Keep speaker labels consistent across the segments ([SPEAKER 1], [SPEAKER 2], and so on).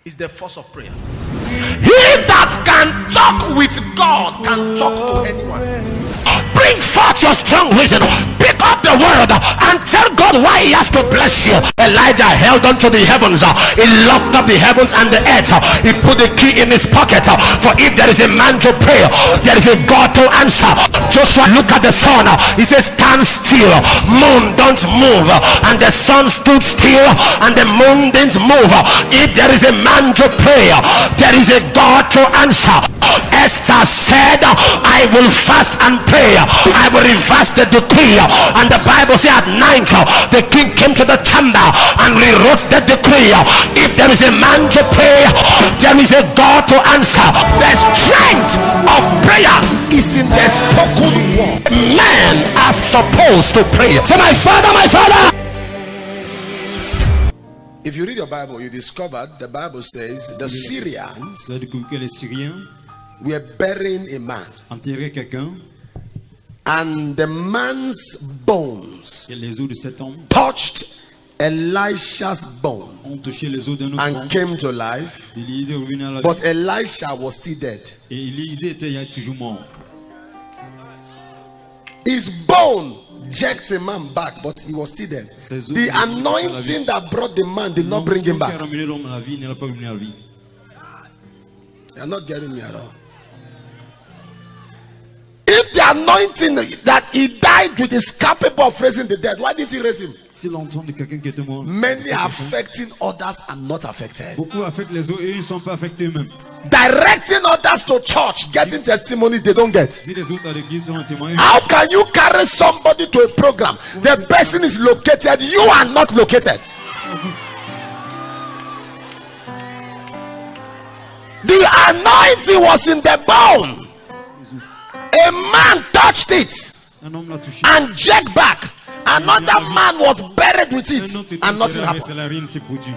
[SPEAKER 1] is the force of prayer. He that can talk with God can talk to anyone.
[SPEAKER 2] Bring forth your strong reason. Pick up the word and tell God why he has to bless you. Elijah held onto the heavens. He locked up the heavens and the earth. He put the key in his pocket. For if there is a man to pray, there is a God to answer. Joshua look at the sun. He says, stand still. Moon, don't move. And the sun stood still and the moon didn't move. If there is a man to pray, there is a God to answer. Esther said, I will fast and pray. I will reverse the decree. And the Bible says at night the king came to the chamber and rewrote the decree. If there is a man to pray, there is a God to answer. The strength of prayer is in the spoken word. Men are supposed to pray. Say, my father, my father.
[SPEAKER 1] If you read your Bible, you discovered the Bible says the Syrians
[SPEAKER 3] Vous avez découvert que les Syriens
[SPEAKER 1] were burying a man,
[SPEAKER 3] enterraient quelqu'un
[SPEAKER 1] and the man's bones
[SPEAKER 3] et les os de cet homme
[SPEAKER 1] touched Elisha's bone
[SPEAKER 3] ont touché les os d'un autre
[SPEAKER 1] and
[SPEAKER 3] homme.
[SPEAKER 1] came to life,
[SPEAKER 3] Élisée est revenu à la
[SPEAKER 1] but
[SPEAKER 3] vie.
[SPEAKER 1] Elisha was still dead.
[SPEAKER 3] Et Élisée était toujours mort.
[SPEAKER 1] His bone jerked a man back, but he was still dead.
[SPEAKER 3] Ses os
[SPEAKER 1] The
[SPEAKER 3] ont-
[SPEAKER 1] anointing that brought the man did not bring him
[SPEAKER 3] L'onction qui a
[SPEAKER 1] back.
[SPEAKER 3] ramené l'homme à la vie ne l'a pas ramené à la vie.
[SPEAKER 1] You're not getting me at all. If the anointing that he died with is capable of raising the dead, why didn't he raise him?
[SPEAKER 3] Si l'onction de quelqu'un qui était mort,
[SPEAKER 1] Many are affecting others and not affected.
[SPEAKER 3] beaucoup affectent les autres et ils ne sont pas affectés eux-mêmes.
[SPEAKER 1] Directing others to church, getting testimonies they don't get.
[SPEAKER 3] Si les autres à l'église sont un témoin,
[SPEAKER 1] How can you carry somebody to a program? The person is located, you are not located. The anointing was in the bone. A man touched it
[SPEAKER 3] un homme l'a touché.
[SPEAKER 1] and jerked back. Another man was buried with
[SPEAKER 3] Un autre
[SPEAKER 1] it
[SPEAKER 3] était
[SPEAKER 1] and nothing
[SPEAKER 3] enterré, mais
[SPEAKER 1] happened.
[SPEAKER 3] c'est rien ne s'est produit.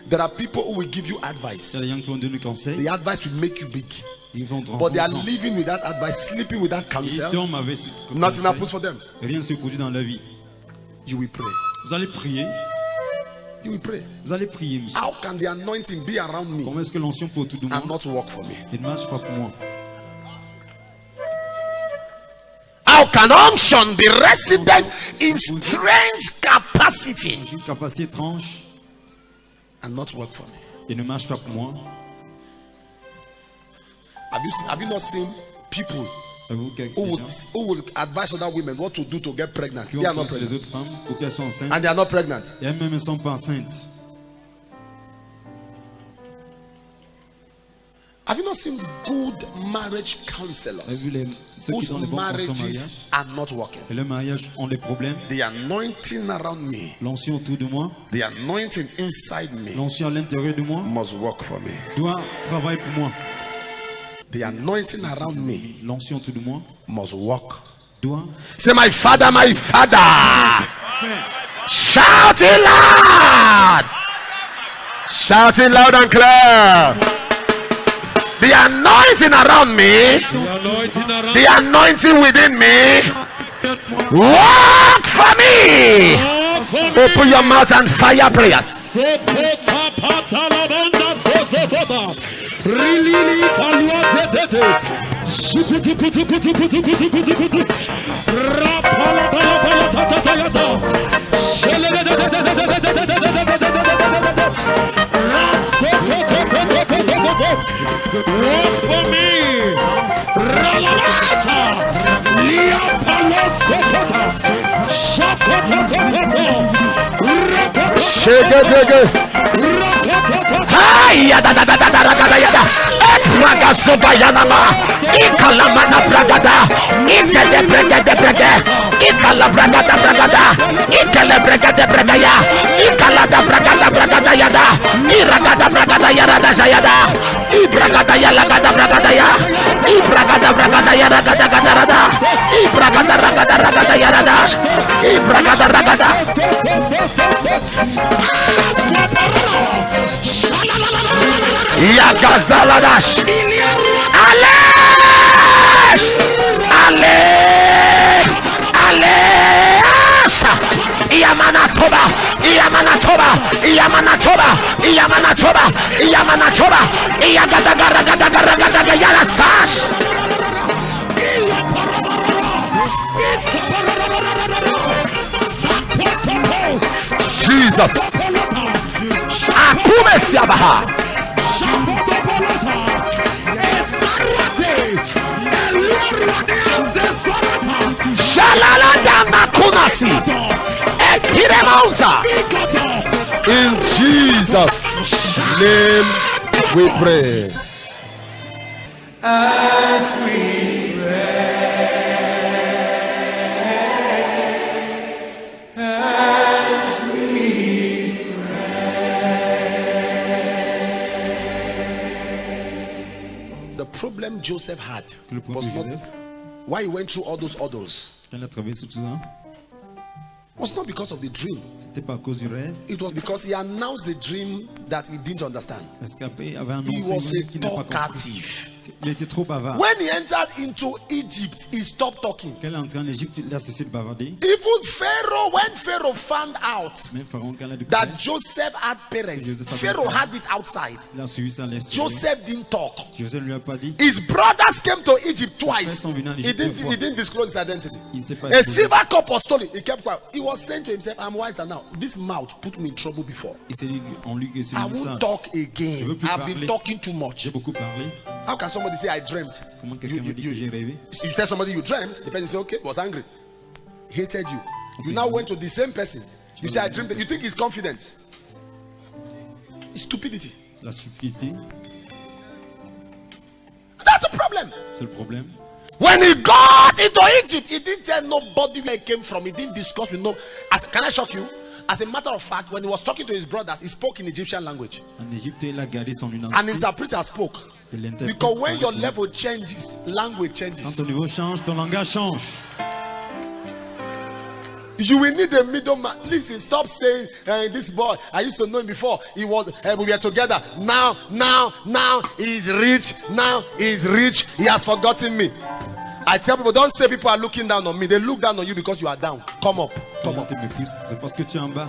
[SPEAKER 1] There are people who will give you advice.
[SPEAKER 3] Il y a des gens qui vont donner conseil,
[SPEAKER 1] The advice will make you big,
[SPEAKER 3] ils vont te
[SPEAKER 1] but they are
[SPEAKER 3] rendre compte.
[SPEAKER 1] living with that advice, sleeping with that
[SPEAKER 3] Ils
[SPEAKER 1] counsel.
[SPEAKER 3] dorment avec ce
[SPEAKER 1] Nothing
[SPEAKER 3] conseil.
[SPEAKER 1] happens for them.
[SPEAKER 3] Rien ne se produit dans la vie.
[SPEAKER 1] You will pray.
[SPEAKER 3] Vous allez prier,
[SPEAKER 1] You will pray.
[SPEAKER 3] vous allez prier, monsieur.
[SPEAKER 1] How can the anointing be around me
[SPEAKER 3] Comment est-ce que l'onction peut autour de moi
[SPEAKER 1] and not work for me?
[SPEAKER 3] et ne marche pas pour moi?
[SPEAKER 1] How can unction be resident in strange capacity
[SPEAKER 3] Une capacité étrange
[SPEAKER 1] and not work for me?
[SPEAKER 3] et ne marche pas pour moi.
[SPEAKER 1] Have you not seen people
[SPEAKER 3] Avez-vous quelques
[SPEAKER 1] who
[SPEAKER 3] gens
[SPEAKER 1] will advise other women what to do to get pregnant?
[SPEAKER 3] qui
[SPEAKER 1] They
[SPEAKER 3] ont
[SPEAKER 1] are not
[SPEAKER 3] pensé les
[SPEAKER 1] pregnant.
[SPEAKER 3] autres femmes pour qu'elles soient enceintes
[SPEAKER 1] And they are not pregnant.
[SPEAKER 3] et elles-mêmes ne sont pas enceintes?
[SPEAKER 1] Have you not seen good marriage
[SPEAKER 3] Avez-vous
[SPEAKER 1] counselors
[SPEAKER 3] vu ceux qui
[SPEAKER 1] whose
[SPEAKER 3] sont des bons conseils au mariage
[SPEAKER 1] marriages are not working?
[SPEAKER 3] et le mariage ont des problèmes?
[SPEAKER 1] The anointing around me,
[SPEAKER 3] L'onction autour de moi,
[SPEAKER 1] the anointing inside me
[SPEAKER 3] l'onction à l'intérieur de moi
[SPEAKER 1] must work for me.
[SPEAKER 3] doit travailler pour moi.
[SPEAKER 1] The anointing around me
[SPEAKER 3] L'onction autour de moi
[SPEAKER 1] must work.
[SPEAKER 3] doit.
[SPEAKER 1] Say, my father, my father. Shout it loud. Shout it loud and clear. The anointing around me, the anointing within me, work for me. Open your mouth and fire prayers.
[SPEAKER 4] Work for me. Ralalata. Lia palosetas. Shakototototto.
[SPEAKER 1] Shake it. Hi, da da da da da da da. Praga sobayanama. Ikalamana bragada. Ikele bragada bragada. Ikala bragada bragada. Ikele bragada bragaya. Ikala da bragada bragada yada. Iragada bragada yada sayada. Ibragada yala gada bragada ya. Ibragada bragada yada gada gada rada. Ibragada ragada ragada yada das. Ibragada ragada. Yagazaladash. Alesh! Ale! Iyamanatoba, Iyamanatoba, Iyamanatoba, Iyamanatoba, Iyamanatoba, Iyagadagaragadagaragadagara, Yarasash. Jesus. Akume Siabaha. Shalalanda Makunasi. Epiremonta.
[SPEAKER 2] In Jesus' name we pray.
[SPEAKER 5] As we pray, as we
[SPEAKER 2] The problem Joseph had
[SPEAKER 3] Le problème
[SPEAKER 2] was
[SPEAKER 3] de
[SPEAKER 2] not
[SPEAKER 3] Joseph,
[SPEAKER 2] why he went through all those orders.
[SPEAKER 3] quand il a traversé tout ça,
[SPEAKER 2] Was not because of the dream.
[SPEAKER 3] c'était pas à cause du rêve.
[SPEAKER 2] It was because he announced the dream that he didn't understand.
[SPEAKER 3] Parce qu'après, il avait
[SPEAKER 2] He
[SPEAKER 3] annoncé
[SPEAKER 2] was
[SPEAKER 3] qu'il n'a pas compris.
[SPEAKER 2] talkative.
[SPEAKER 3] Il était trop bavard.
[SPEAKER 2] When he entered into Egypt, he stopped talking.
[SPEAKER 3] Quand il est entré en Égypte, il a cessé de bavarder.
[SPEAKER 2] Even Pharaoh, when Pharaoh found out
[SPEAKER 3] Même Pharaon, quand il a découvert,
[SPEAKER 2] that Joseph had parents, Pharaoh had it outside.
[SPEAKER 3] il a suivi ça à l'extérieur.
[SPEAKER 2] Joseph didn't talk.
[SPEAKER 3] Joseph ne lui a pas dit.
[SPEAKER 2] His brothers came to Egypt twice.
[SPEAKER 3] sont venus en
[SPEAKER 2] He
[SPEAKER 3] Égypte deux
[SPEAKER 2] didn't,
[SPEAKER 3] fois.
[SPEAKER 2] he didn't disclose his identity.
[SPEAKER 3] Il ne s'est pas
[SPEAKER 2] A
[SPEAKER 3] exposé.
[SPEAKER 2] silver cup was stolen. He kept quiet. He was saying to himself, I'm wiser now. This mouth put me in trouble before.
[SPEAKER 3] Il s'est dit en lui que c'est
[SPEAKER 2] I
[SPEAKER 3] lui ça.
[SPEAKER 2] won't talk
[SPEAKER 3] Je
[SPEAKER 2] again.
[SPEAKER 3] veux plus
[SPEAKER 2] I've been
[SPEAKER 3] parler.
[SPEAKER 2] talking too much.
[SPEAKER 3] J'ai beaucoup parlé.
[SPEAKER 2] How can somebody say I dreamt?
[SPEAKER 3] Comment quelqu'un m'a dit que j'ai rêvé?
[SPEAKER 2] You tell somebody you dreamt, the person say, okay, was angry, hated you. You now went to the same person. You say I dreamt. You think it's confidence? It's stupidity.
[SPEAKER 3] C'est la stupidité.
[SPEAKER 2] That's the problem.
[SPEAKER 3] C'est le problème.
[SPEAKER 2] When he got into Egypt, he didn't tell nobody where he came from. He didn't discuss with no. Can I shock you? As a matter of fact, when he was talking to his brothers, he spoke in Egyptian language.
[SPEAKER 3] En Égypte, il a gardé son
[SPEAKER 2] An
[SPEAKER 3] identité.
[SPEAKER 2] interpreter spoke.
[SPEAKER 3] Et l'interprète
[SPEAKER 2] Because when your
[SPEAKER 3] parlait.
[SPEAKER 2] level changes, language
[SPEAKER 3] Quand
[SPEAKER 2] changes.
[SPEAKER 3] ton niveau change, ton langage change.
[SPEAKER 2] You will need a middleman. Listen, stop saying this boy. I used to know him before. He was we were together. Now he's rich. Now he's rich. He has forgotten me. I tell people, don't say people are looking down on me. They look down on you because you are down. Come up.
[SPEAKER 3] Les
[SPEAKER 2] Come
[SPEAKER 3] gens
[SPEAKER 2] up.
[SPEAKER 3] te méprisent. C'est parce que tu es en bas.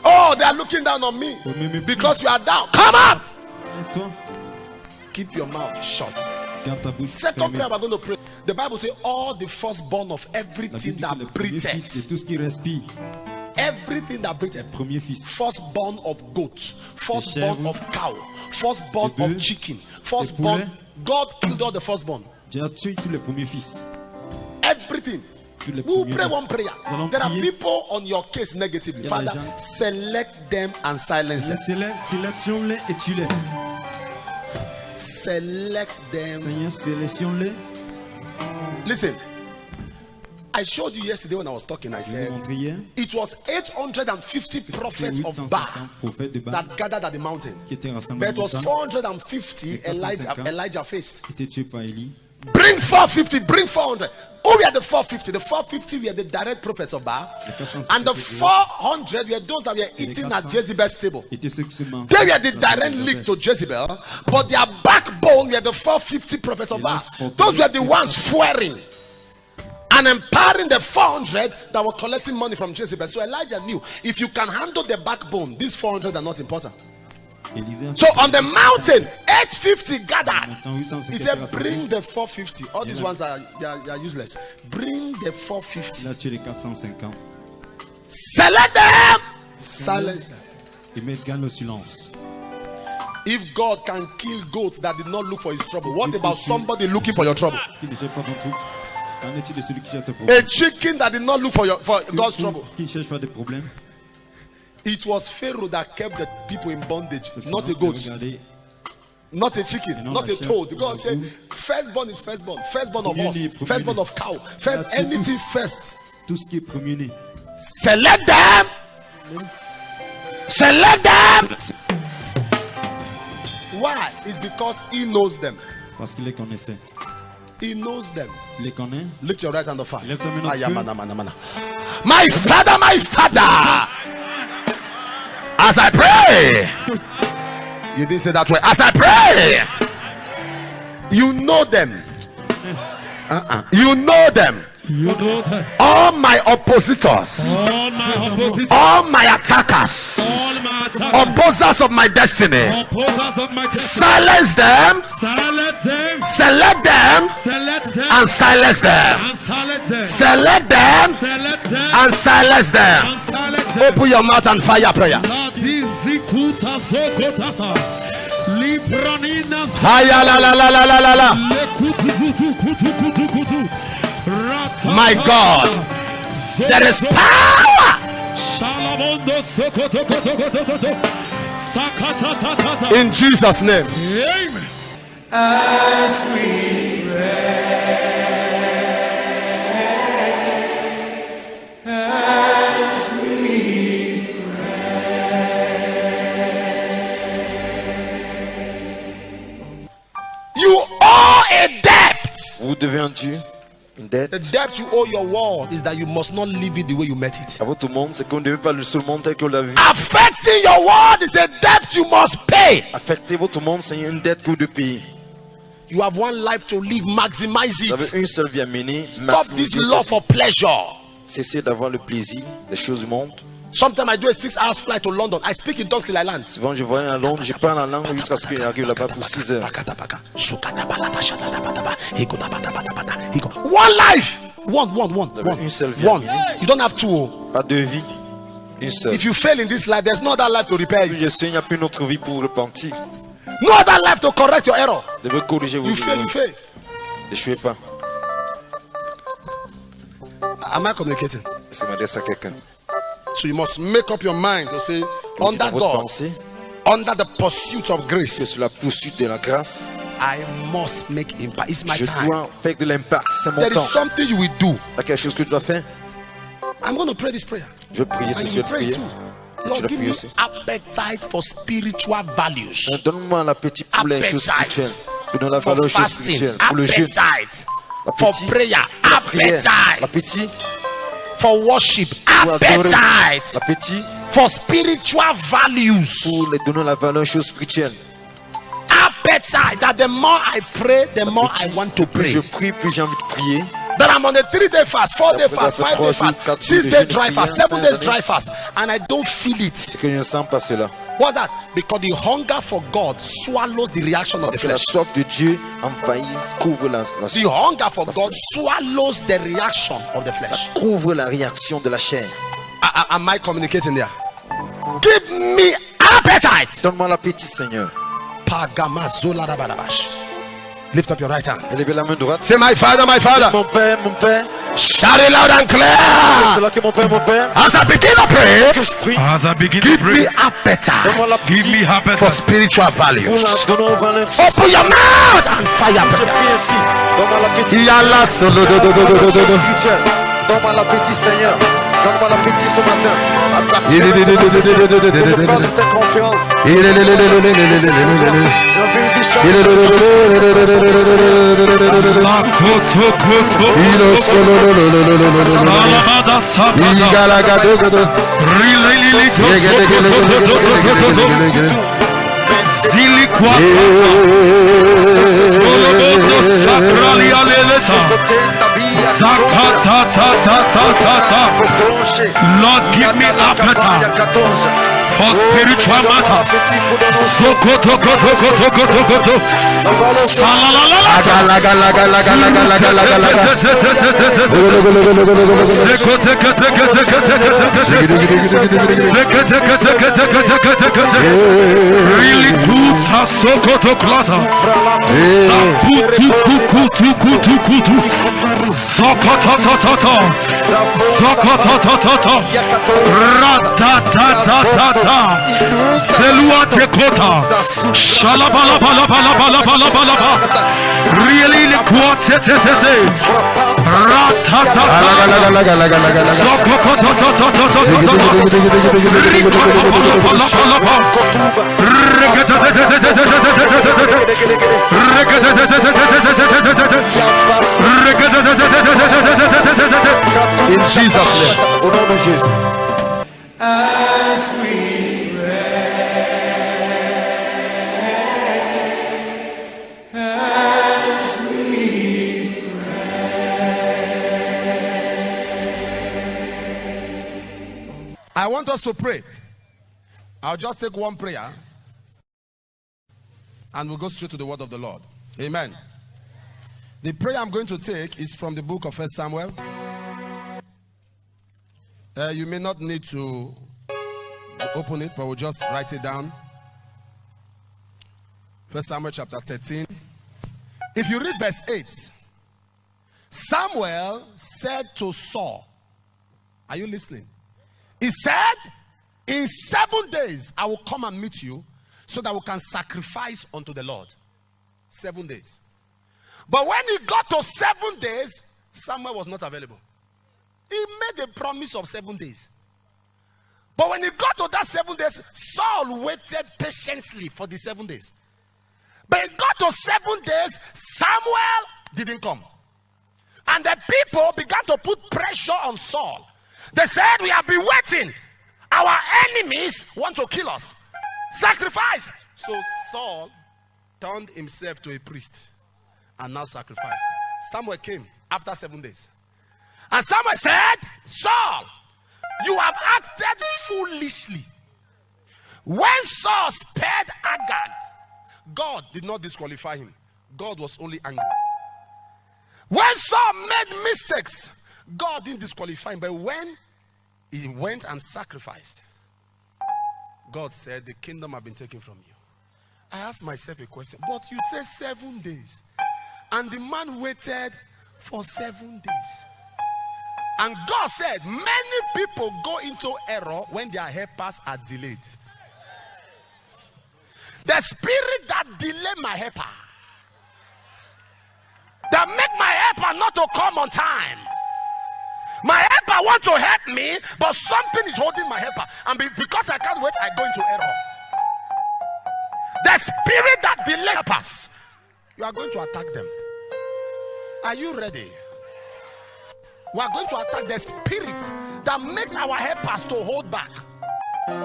[SPEAKER 2] Oh, they are looking down on me
[SPEAKER 3] Oui, mais
[SPEAKER 2] because you are down. Come up.
[SPEAKER 3] Et toi,
[SPEAKER 2] Keep your mouth shut.
[SPEAKER 3] garde ta bouche
[SPEAKER 2] Second
[SPEAKER 3] fermée.
[SPEAKER 2] prayer, we're going to pray. The Bible says, all the firstborn of
[SPEAKER 3] La
[SPEAKER 2] everything
[SPEAKER 3] Bible dit que
[SPEAKER 2] that
[SPEAKER 3] le premier fils de
[SPEAKER 2] breatheth,
[SPEAKER 3] tout ce qui respire,
[SPEAKER 2] everything that breatheth,
[SPEAKER 3] premier fils,
[SPEAKER 2] firstborn of goat, firstborn
[SPEAKER 3] chèvres,
[SPEAKER 2] of cow, firstborn
[SPEAKER 3] des
[SPEAKER 2] of
[SPEAKER 3] bœufs,
[SPEAKER 2] chicken, firstborn.
[SPEAKER 3] poulets.
[SPEAKER 2] God killed all the firstborn.
[SPEAKER 3] Dieu a tué tous les premiers fils.
[SPEAKER 2] Everything.
[SPEAKER 3] Tous les
[SPEAKER 2] We will
[SPEAKER 3] premiers
[SPEAKER 2] pray
[SPEAKER 3] nés.
[SPEAKER 2] one prayer.
[SPEAKER 3] Nous allons
[SPEAKER 2] There are
[SPEAKER 3] prier.
[SPEAKER 2] people on your case negatively.
[SPEAKER 3] Il y a des
[SPEAKER 2] Father,
[SPEAKER 3] gens-
[SPEAKER 2] select them and silence them.
[SPEAKER 3] Sélectionne-les et tue-les.
[SPEAKER 2] Select them.
[SPEAKER 3] Seigneur, sélectionne-les.
[SPEAKER 2] Listen, I showed you yesterday when I was talking. I
[SPEAKER 3] Je vous ai
[SPEAKER 2] said
[SPEAKER 3] montré hier
[SPEAKER 2] it was 850 prophets of
[SPEAKER 3] 850
[SPEAKER 2] Baal
[SPEAKER 3] prophètes de Baal
[SPEAKER 2] that gathered at the mountain.
[SPEAKER 3] qui étaient rassemblés
[SPEAKER 2] But
[SPEAKER 3] en
[SPEAKER 2] it was
[SPEAKER 3] montagne,
[SPEAKER 2] 450
[SPEAKER 3] 450.
[SPEAKER 2] Elijah faced.
[SPEAKER 3] qui étaient tués par Élie.
[SPEAKER 2] Bring 450, bring 400. Who were the 450? The 450 were the direct prophets of Baal. And the 400 were those that were eating at Jezebel's table.
[SPEAKER 3] Étaient ceux qui se mangeaient.
[SPEAKER 2] They were the direct link to Jezebel, but their backbone were the 450 prophets of Baal. Those were the ones swearing and empowering the 400 that were collecting money from Jezebel. So Elijah knew if you can handle the backbone, these 400 are not important.
[SPEAKER 3] Élisée a
[SPEAKER 2] So
[SPEAKER 3] fait
[SPEAKER 2] on the mountain, 850 gathered.
[SPEAKER 3] Montant 850
[SPEAKER 2] He said,
[SPEAKER 3] rassemblés.
[SPEAKER 2] bring the 450. All these ones are they are useless. Bring the 450.
[SPEAKER 3] Il a tué les 450.
[SPEAKER 2] Select them. Silence them.
[SPEAKER 3] Et mettre garde au silence.
[SPEAKER 2] If God can kill goats that did not look for his trouble, what about somebody looking for your trouble?
[SPEAKER 3] Qui ne cherche pas ton truc. Qu'en est-il de celui qui cherche tes problèmes?
[SPEAKER 2] A chicken that did not look for God's trouble.
[SPEAKER 3] Qui ne cherche pas de problèmes?
[SPEAKER 2] It was Pharaoh that kept the people in bondage,
[SPEAKER 3] C'est
[SPEAKER 2] not a
[SPEAKER 3] Pharaon qui
[SPEAKER 2] goat,
[SPEAKER 3] regardait.
[SPEAKER 2] not a chicken,
[SPEAKER 3] Et non
[SPEAKER 2] not
[SPEAKER 3] la
[SPEAKER 2] a
[SPEAKER 3] chèvre,
[SPEAKER 2] toad.
[SPEAKER 3] ou
[SPEAKER 2] God
[SPEAKER 3] la
[SPEAKER 2] said,
[SPEAKER 3] poule.
[SPEAKER 2] firstborn is firstborn, firstborn of
[SPEAKER 3] Premier-né,
[SPEAKER 2] horse,
[SPEAKER 3] premier-né.
[SPEAKER 2] firstborn of cow, first
[SPEAKER 3] Il a tué
[SPEAKER 2] anything
[SPEAKER 3] tous.
[SPEAKER 2] first.
[SPEAKER 3] Tout ce qui est premier-né.
[SPEAKER 2] Select them. Select them. Why? It's because he knows them.
[SPEAKER 3] Parce qu'il les connaissait.
[SPEAKER 2] He knows them.
[SPEAKER 3] Il les connaît.
[SPEAKER 2] Lift your right hand of fire.
[SPEAKER 3] Lève ta main en feu.
[SPEAKER 1] My father, my father. As I pray,
[SPEAKER 2] You didn't say that way.
[SPEAKER 1] as I pray,
[SPEAKER 2] You know them.
[SPEAKER 1] you know them.
[SPEAKER 3] You know that.
[SPEAKER 1] All my opposition oppositors,
[SPEAKER 4] all my oppositors,
[SPEAKER 1] all my attackers,
[SPEAKER 4] all my attackers,
[SPEAKER 1] opposers of my destiny,
[SPEAKER 4] opposers of my destiny,
[SPEAKER 1] silence them,
[SPEAKER 4] silence them,
[SPEAKER 1] select them,
[SPEAKER 4] select them,
[SPEAKER 1] and silence them.
[SPEAKER 4] and silence them,
[SPEAKER 1] Select them
[SPEAKER 4] select them,
[SPEAKER 1] and silence them.
[SPEAKER 4] and silence them.
[SPEAKER 1] Open your mouth and fire prayer.
[SPEAKER 4] Ladizikuta sokotata, Libranina
[SPEAKER 1] Fire la la la la la la la.
[SPEAKER 4] lekututututututututu,
[SPEAKER 1] My God, there is power
[SPEAKER 4] Shalamondo sokotokotokotokoto, sakatatatata.
[SPEAKER 1] in Jesus' name.
[SPEAKER 4] Amen.
[SPEAKER 5] As we pray, as we
[SPEAKER 1] You owe a debt.
[SPEAKER 6] Vous devez un Dieu, une dette.
[SPEAKER 1] The debt you owe your world is that you must not live it the way you met it.
[SPEAKER 6] À votre monde, c'est qu'on ne devait pas le seul monde tel qu'on l'a vu.
[SPEAKER 1] Affecting your world is a debt you must pay.
[SPEAKER 6] Affecter votre monde, c'est une dette que vous devez payer.
[SPEAKER 1] You have one life to live, maximize
[SPEAKER 6] Vous avez
[SPEAKER 1] it.
[SPEAKER 6] une seule vie à mener.
[SPEAKER 1] Stop this
[SPEAKER 6] Maximisez
[SPEAKER 1] love for pleasure.
[SPEAKER 6] Cessez d'avoir le plaisir des choses du monde.
[SPEAKER 1] Sometimes I do a 6 hours flight to London. I speak in tongues till I land.
[SPEAKER 6] Souvent, je voyais à Londres, je parle en langue jusqu'à ce qu'il arrive là-bas pour 6 heures.
[SPEAKER 1] One life. One.
[SPEAKER 6] Une seule vie à
[SPEAKER 1] One.
[SPEAKER 6] mener.
[SPEAKER 1] You don't have two.
[SPEAKER 6] Pas deux vies, une seule.
[SPEAKER 1] If you fail in this life, there's no other life to repair
[SPEAKER 6] Si
[SPEAKER 1] it.
[SPEAKER 6] je sais, il n'y a plus une autre vie pour repentir.
[SPEAKER 1] No other life to correct your error.
[SPEAKER 6] Vous devez corriger vos
[SPEAKER 1] You fail, you
[SPEAKER 6] erreurs.
[SPEAKER 1] fail.
[SPEAKER 6] N'échouez pas.
[SPEAKER 1] Am I communicating?
[SPEAKER 6] Ça m'adresse à quelqu'un.
[SPEAKER 1] So you must make up your mind to say, under
[SPEAKER 6] Dans votre
[SPEAKER 1] God,
[SPEAKER 6] pensée,
[SPEAKER 1] under the pursuit of
[SPEAKER 6] que
[SPEAKER 1] grace,
[SPEAKER 6] sur la poursuite de la grâce,
[SPEAKER 1] I must make impact. It's my
[SPEAKER 6] je
[SPEAKER 1] time.
[SPEAKER 6] dois faire de l'impact. C'est mon
[SPEAKER 1] There
[SPEAKER 6] temps.
[SPEAKER 1] is something you will do.
[SPEAKER 6] Il y a quelque chose que je dois faire.
[SPEAKER 1] I'm going to pray this prayer.
[SPEAKER 6] Je vais prier
[SPEAKER 1] And
[SPEAKER 6] ce
[SPEAKER 1] you
[SPEAKER 6] cette
[SPEAKER 1] pray
[SPEAKER 6] prière.
[SPEAKER 1] too.
[SPEAKER 6] Et tu
[SPEAKER 1] Lord,
[SPEAKER 6] l'as
[SPEAKER 1] give
[SPEAKER 6] prié
[SPEAKER 1] me
[SPEAKER 6] aussi.
[SPEAKER 1] appetite for spiritual values.
[SPEAKER 6] Donne-moi l'appétit pour les choses
[SPEAKER 1] Appetite
[SPEAKER 6] spirituelles. Pour donner la
[SPEAKER 1] for
[SPEAKER 6] valeur aux choses
[SPEAKER 1] fasting.
[SPEAKER 6] spirituelles. Pour le jeûne.
[SPEAKER 1] Appetite for
[SPEAKER 6] L'appétit.
[SPEAKER 1] prayer.
[SPEAKER 6] La prière.
[SPEAKER 1] Appetite
[SPEAKER 6] L'appétit.
[SPEAKER 1] for worship.
[SPEAKER 6] Pour adorer.
[SPEAKER 1] Appetite
[SPEAKER 6] L'appétit.
[SPEAKER 1] for spiritual values.
[SPEAKER 6] Pour les donner la valeur aux choses spirituelles.
[SPEAKER 1] Appetite that the more I pray, the more I want to
[SPEAKER 6] Plus je
[SPEAKER 1] pray.
[SPEAKER 6] prie, plus j'ai envie de prier.
[SPEAKER 1] That I'm on a 3-day fast, 4-day
[SPEAKER 6] Après,
[SPEAKER 1] fast,
[SPEAKER 6] ça fait
[SPEAKER 1] 5-day
[SPEAKER 6] 3 jours,
[SPEAKER 1] fast,
[SPEAKER 6] 4 jours
[SPEAKER 1] 6-day
[SPEAKER 6] de
[SPEAKER 1] dry
[SPEAKER 6] jeûne,
[SPEAKER 1] fast,
[SPEAKER 6] prière,
[SPEAKER 1] 7 days
[SPEAKER 6] 5
[SPEAKER 1] dry fast, and I don't feel it.
[SPEAKER 6] C'est que je ne sens pas cela.
[SPEAKER 1] What's that? Because the hunger for God swallows the reaction of
[SPEAKER 6] Parce
[SPEAKER 1] the
[SPEAKER 6] que la
[SPEAKER 1] flesh.
[SPEAKER 6] soif de Dieu envahit, couvre la
[SPEAKER 1] The hunger for God swallows the reaction of the
[SPEAKER 6] ça
[SPEAKER 1] flesh.
[SPEAKER 6] couvre la réaction de la chair.
[SPEAKER 1] Am I communicating there? Give me appetite.
[SPEAKER 6] Donne-moi l'appétit, Seigneur.
[SPEAKER 1] Pagama zola rabadabash. Lift up your right hand.
[SPEAKER 6] Élevez la main droite.
[SPEAKER 1] Say, my Father, my Father.
[SPEAKER 6] Mon Père, mon Père.
[SPEAKER 1] Shout it loud and clear.
[SPEAKER 6] C'est là que mon Père, mon Père.
[SPEAKER 1] As I begin to pray,
[SPEAKER 6] Que je prie.
[SPEAKER 4] As I begin to
[SPEAKER 1] give me
[SPEAKER 4] pray,
[SPEAKER 1] appetite
[SPEAKER 6] Donne-moi
[SPEAKER 4] give me
[SPEAKER 6] l'appétit.
[SPEAKER 4] appetite
[SPEAKER 1] for spiritual
[SPEAKER 6] Pour
[SPEAKER 1] values.
[SPEAKER 6] la donner valeur.
[SPEAKER 1] Open your mouth and fire
[SPEAKER 6] Je
[SPEAKER 1] prayer.
[SPEAKER 6] prie ainsi. Donne-moi l'appétit.
[SPEAKER 1] Yalla solo do do do do do do do.
[SPEAKER 6] Donne-moi l'appétit, Seigneur. Donne-moi l'appétit ce matin. À partir de maintenant, Seigneur, que je parle de cette conférence.
[SPEAKER 4] Sakotokoto, Salabada Sabada, Rilili Zilikwata, Solobodo Sapralia Leleta, Zakata Tata Tata. Lord, give me appetite for spiritual matters. Sokotokotokotokotokoto. Salalalala. Really good Sasokotoklata. Saputukukutukutukutu. Sokotototota. Sokotototota. Ratatatata. Selua tekota. Shalabalabalabalabalabalaba. Really the quartet. Ratatata.
[SPEAKER 1] In Jesus' name.
[SPEAKER 6] Au nom de Jésus.
[SPEAKER 5] as we
[SPEAKER 6] want us to pray. I'll just take one prayer and we'll go straight to the word of the Lord. Amen. The prayer I'm going to take is from the book of 1 Samuel. You may not need to open it, but we'll just write it down. 1 Samuel chapter 13. If you read verse 8, Samuel said to Saul, are you listening? He said, in 7 days I will come and meet you so that we can sacrifice unto the Lord. 7 days. But when he got to 7 days, Samuel was not available. He made a promise of 7 days. But when he got to that 7 days, Saul waited patiently for the 7 days. But it got to 7 days, Samuel didn't come. And the people began to put pressure on Saul. They said, we have been waiting. Our enemies want to kill us. Sacrifice. So Saul turned himself to a priest and now sacrificed. Samuel came after 7 days. And Samuel said, Saul, you have acted foolishly. When Saul spared Agag, God did not disqualify him. God was only angry. When Saul made mistakes, God didn't disqualify him. But when he went and sacrificed, God said, the kingdom has been taken from you. I asked myself a question. But you said 7 days. And the man waited for 7 days. And God said, many people go into error when their helpers are delayed. The spirit that delay my helper, that make my helper not to come on time. My helper wants to help me, but something is holding my helper. And because I can't wait, I go into error. The spirit that delay helpers, you are going to attack them. Are you ready? We are going to attack the spirit that makes our helpers to hold back.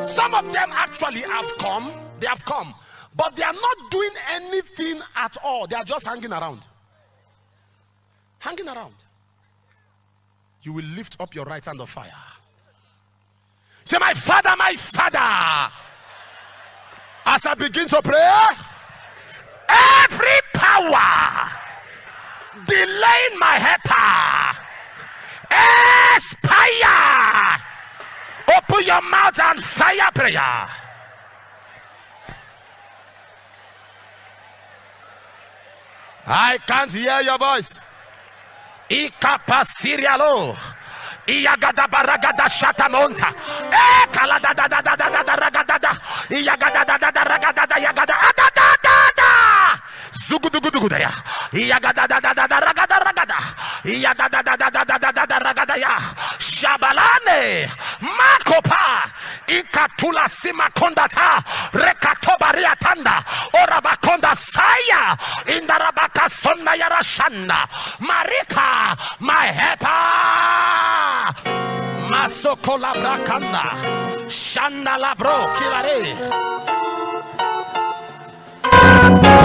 [SPEAKER 6] Some of them actually have come. They have come. But they are not doing anything at all. They are just hanging around. Hanging around. You will lift up your right hand of fire. Say, my Father, my Father. As I begin to pray, every power delaying my helper, expire. Open your mouth and fire prayer. I can't hear your voice. Ikapa sirialo. Iyagada baragada shatamonta. Kalada da da da da da da ragada. Iyagada da da da ragada da yagada da da da da. Zugudugudugudaya. Iyagada da da da da ragada ragada. Iyagada da da da da da da ragada ya. Shabalane. Makopa. Ikatula sima kondata. Rekatobaria tanda. Orabakonda saya. Indarabaka sonna yarashanda. Marika. My helper. Masoko labrakanda. Shanda labro kilare.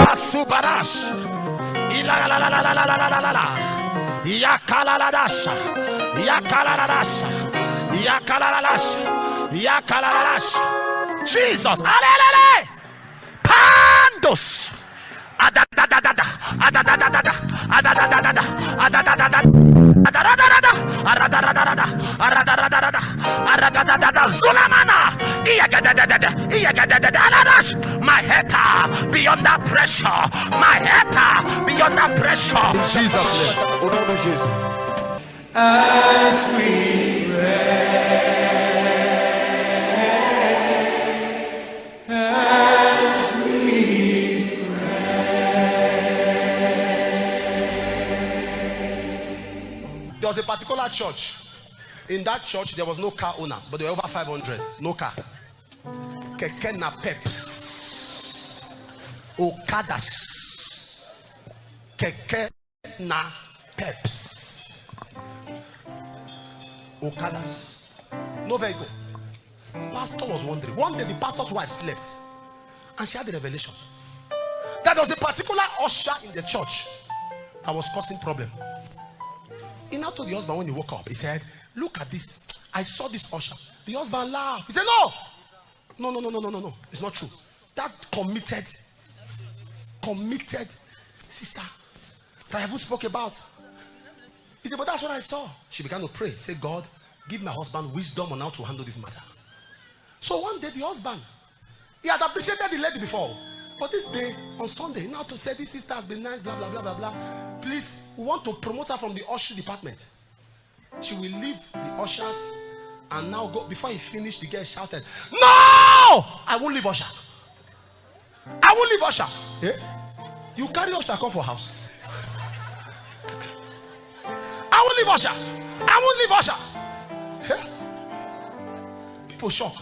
[SPEAKER 6] Asubarash. Ila la la la la la la la la la. Yakalaladasha. Yakalaladasha. Yakalaladasha. Yakalaladasha. Jesus. Alelele. Pandos. Adadadadada. Adadadadada. Adadadadada. Adadadadada. My helper beyond that pressure. My helper beyond that pressure. In Jesus' name. Au nom de Jésus.
[SPEAKER 5] As we pray, as we
[SPEAKER 6] There was a particular church. In that church, there was no car owner, but there were over 500. No car. Keke na peps. Okadas. Keke na peps. Okadas. No vehicle. Pastor was wondering. One day, the pastor's wife slept, and she had a revelation that there was a particular usher in the church that was causing problem. He now told the husband when he woke up, he said, look at this. I saw this usher. The husband laughed. He said, no. It's not true. That committed sister that I even spoke about. He said, but that's what I saw. She began to pray. Say, God, give my husband wisdom on how to handle this matter. So one day the husband, he had appreciated the lady before. But this day, on Sunday, now to say this sister has been nice, blah, blah, blah, blah, blah. Please, we want to promote her from the usher department. She will leave the ushers and now go. Before he finished, the girl shouted, no! I won't leave usher. I won't leave usher. Eh? You carry usher, come for house. I won't leave usher. I won't leave usher. Eh? People shock.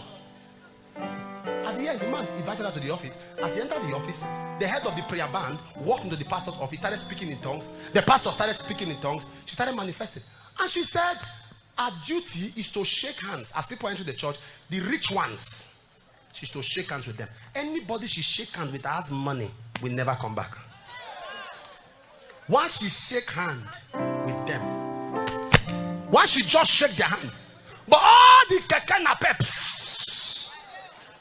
[SPEAKER 6] At the end, the man invited her to the office. As he entered the office, the head of the prayer band walked into the pastor's office, started speaking in tongues. The pastor started speaking in tongues. She started manifesting. And she said, her duty is to shake hands. As people enter the church, the rich ones, she's to shake hands with them. Anybody she shake hands with that has money will never come back. Once she shake hand with them, once she just shake their hand, but all the keke napeps,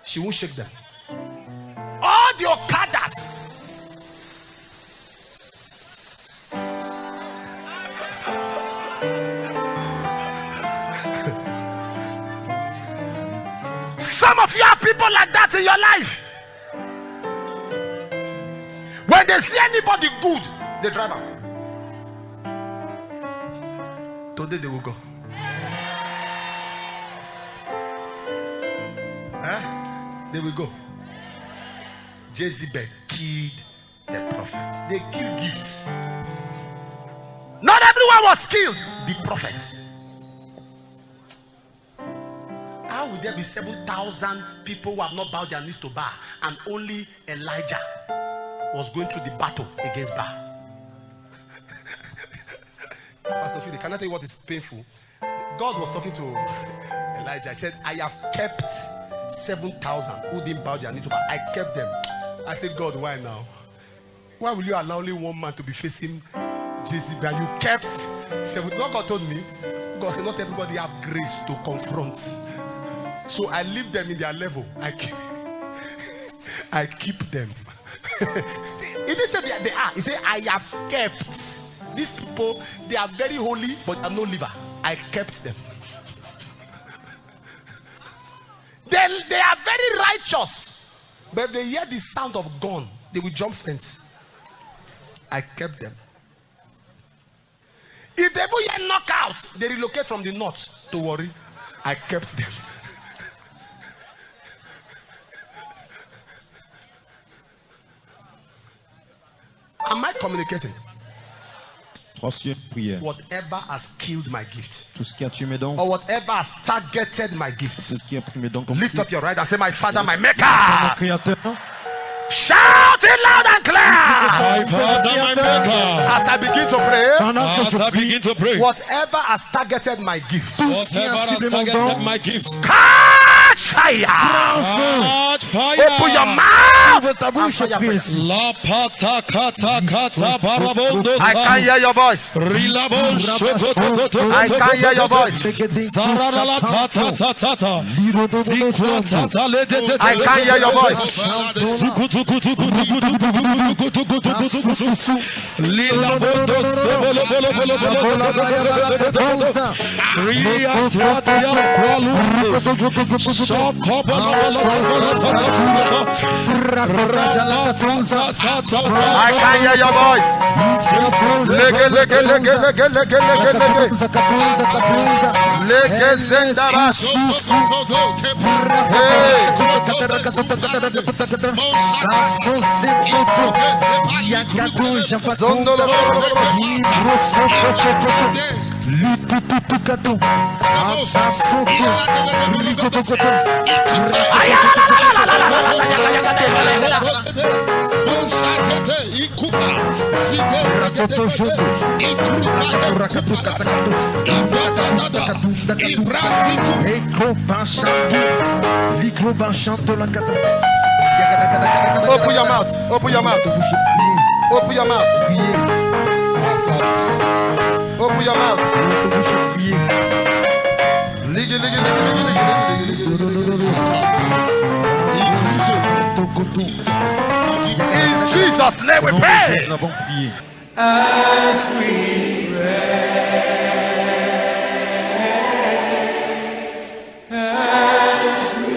[SPEAKER 6] she won't shake them. All the okadas, some of you have people like that in your life. When they see anybody good, they drive out. Today they will go. They will go. Jezebel killed the prophet. They killed gifts. Not everyone was killed. The prophets. How will there be 7,000 people who have not bowed their knees to Baal, and only Elijah was going through the battle against Baal? Pastor Philip, can I tell you what is painful? God was talking to Elijah. He said, I have kept 7,000 who didn't bow their knee to Baal. I kept them. I said, God, why now? Why will you allow only one man to be facing Jezebel? You kept 7. What God told me, God said, not everybody have grace to confront. So I leave them in their level. I keep them. He didn't say they are. He said, I have kept. These people, they are very holy, but I'm no liver. I kept them. They are very righteous. But if they hear the sound of gun, they will jump fence. I kept them. If they ever hear knockout, they relocate from the north to worry. I kept them. Am I communicating?
[SPEAKER 3] Troisième prière.
[SPEAKER 6] Whatever has killed my gift,
[SPEAKER 3] Tout ce qui a tué mes dons,
[SPEAKER 6] or whatever has targeted my gift,
[SPEAKER 3] tout ce qui a pris mes dons comme
[SPEAKER 6] lift
[SPEAKER 3] cible.
[SPEAKER 6] up your right and say, my Father, my
[SPEAKER 3] Mon
[SPEAKER 6] Maker.
[SPEAKER 3] Créateur,
[SPEAKER 6] Shout it loud and clear.
[SPEAKER 4] My Father, my Maker.
[SPEAKER 6] As I begin to pray,
[SPEAKER 3] pendant que
[SPEAKER 4] As
[SPEAKER 3] je
[SPEAKER 4] I
[SPEAKER 3] prie,
[SPEAKER 4] begin to pray,
[SPEAKER 6] whatever has targeted my gift,
[SPEAKER 3] tout ce qui
[SPEAKER 4] whatever
[SPEAKER 3] a
[SPEAKER 4] has
[SPEAKER 3] ciblé mon
[SPEAKER 4] targeted
[SPEAKER 3] don,
[SPEAKER 4] my gifts,
[SPEAKER 6] catch fire.
[SPEAKER 4] catch
[SPEAKER 6] Open your
[SPEAKER 4] fire.
[SPEAKER 6] mouth.
[SPEAKER 3] ouvre ta bouche et prie.
[SPEAKER 4] La pata kata kata barabondo
[SPEAKER 6] I can hear your voice.
[SPEAKER 4] rilabon shokoto
[SPEAKER 6] I can hear your voice.
[SPEAKER 4] sarala tata tata sikwa tata lete
[SPEAKER 6] I can hear your voice.
[SPEAKER 4] lilabondo sebolo bolo bolo bolo ria tata kwalu shokobo
[SPEAKER 6] I can hear your voice. Lege, lege, lege, lege, lege, lege, lege. Lege, zendaba. Zondolo. Open your mouth. Open your mouth. Open your mouth. Open your mouth. Ligi, ligi, ligi, ligi, ligi, ligi.
[SPEAKER 3] tout.
[SPEAKER 6] In Jesus' name we
[SPEAKER 3] Au nom de
[SPEAKER 6] pray.
[SPEAKER 3] Jésus, nous avons prié.
[SPEAKER 5] as we pray, as we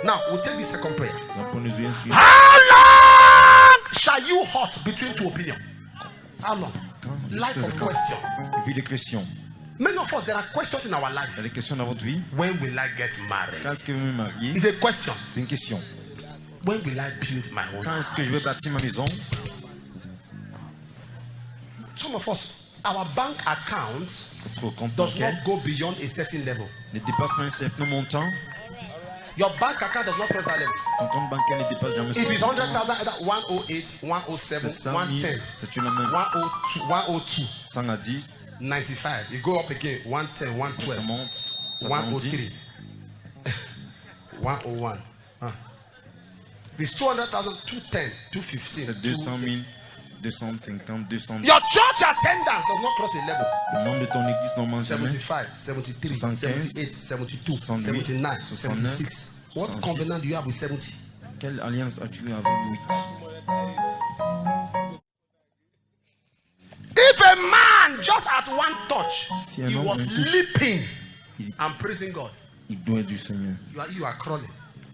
[SPEAKER 6] Now we'll take the second prayer.
[SPEAKER 3] Nous allons prendre les yeux sur-
[SPEAKER 6] How long shall you hurt between two opinions? How long? Life of question.
[SPEAKER 3] Vie de questions.
[SPEAKER 6] Many of us, there are questions in our life.
[SPEAKER 3] Il y a des questions dans votre vie.
[SPEAKER 6] When will I get married?
[SPEAKER 3] Quand est-ce que je vais me marier?
[SPEAKER 6] It's a question.
[SPEAKER 3] C'est une question.
[SPEAKER 6] When will I build my own
[SPEAKER 3] Quand
[SPEAKER 6] house?
[SPEAKER 3] est-ce que je vais bâtir ma maison?
[SPEAKER 6] Some of us, our bank account
[SPEAKER 3] Votre compte
[SPEAKER 6] does
[SPEAKER 3] bancaire
[SPEAKER 6] not go beyond a certain level.
[SPEAKER 3] ne dépasse pas un certain montant.
[SPEAKER 6] Your bank account does not cross that level.
[SPEAKER 3] Ton compte bancaire ne dépasse jamais
[SPEAKER 6] If
[SPEAKER 3] ce
[SPEAKER 6] it's
[SPEAKER 3] montant.
[SPEAKER 6] 100,000, either 108, 107,
[SPEAKER 3] C'est 100 000,
[SPEAKER 6] 110,
[SPEAKER 3] c'est une la même.
[SPEAKER 6] 102, 102,
[SPEAKER 3] 100 à 10,
[SPEAKER 6] 95. You go up again, 110,
[SPEAKER 3] ça
[SPEAKER 6] 112,
[SPEAKER 3] monte, ça grandit.
[SPEAKER 6] 103, 101. If it's 200,000, 210, 215.
[SPEAKER 3] C'est 200 000, 250, 200 000.
[SPEAKER 6] Your church attendance does not cross a level.
[SPEAKER 3] Le membre de ton église n'en mange jamais.
[SPEAKER 6] 75, 73,
[SPEAKER 3] 75,
[SPEAKER 6] 78, 72,
[SPEAKER 3] 78,
[SPEAKER 6] 79,
[SPEAKER 3] 69,
[SPEAKER 6] 76. What
[SPEAKER 3] 66.
[SPEAKER 6] covenant do you have with 70?
[SPEAKER 3] Quelle alliance as-tu avec 8?
[SPEAKER 6] If a man just at one touch,
[SPEAKER 3] Si un
[SPEAKER 6] he
[SPEAKER 3] homme
[SPEAKER 6] was
[SPEAKER 3] un touche,
[SPEAKER 6] leaping
[SPEAKER 3] il-
[SPEAKER 6] and praising God,
[SPEAKER 3] Il doit être du Seigneur.
[SPEAKER 6] you are crawling.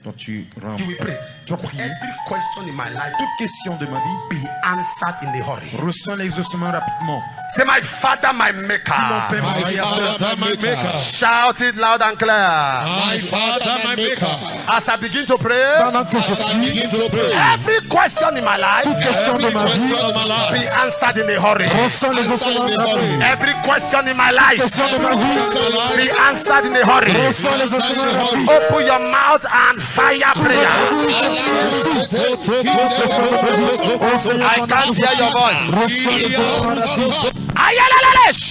[SPEAKER 3] Toi, tu rampes.
[SPEAKER 6] You will pray.
[SPEAKER 3] Tu vas prier.
[SPEAKER 6] Every question in my life
[SPEAKER 3] Toute question de ma vie,
[SPEAKER 6] be answered in a hurry.
[SPEAKER 3] reçois l'exaucement rapidement.
[SPEAKER 6] Say, my Father, my
[SPEAKER 3] Mon
[SPEAKER 6] Maker.
[SPEAKER 3] Père, mon Créateur,
[SPEAKER 4] my maker.
[SPEAKER 6] Shout it loud and clear.
[SPEAKER 4] My Father, my maker.
[SPEAKER 6] As I begin to pray,
[SPEAKER 3] pendant que je prie,
[SPEAKER 6] every question in my life
[SPEAKER 3] question de ma vie,
[SPEAKER 4] Question of my life.
[SPEAKER 6] be answered in a hurry.
[SPEAKER 3] reçois l'exaucement rapidement.
[SPEAKER 6] Every question in my life
[SPEAKER 3] Question de ma vie,
[SPEAKER 6] be answered in a hurry.
[SPEAKER 3] reçois l'exaucement rapidement.
[SPEAKER 6] Open your mouth and fire prayer. I can't hear your voice.
[SPEAKER 3] Reçois l'exaucement rapidement.
[SPEAKER 6] Ayalalash.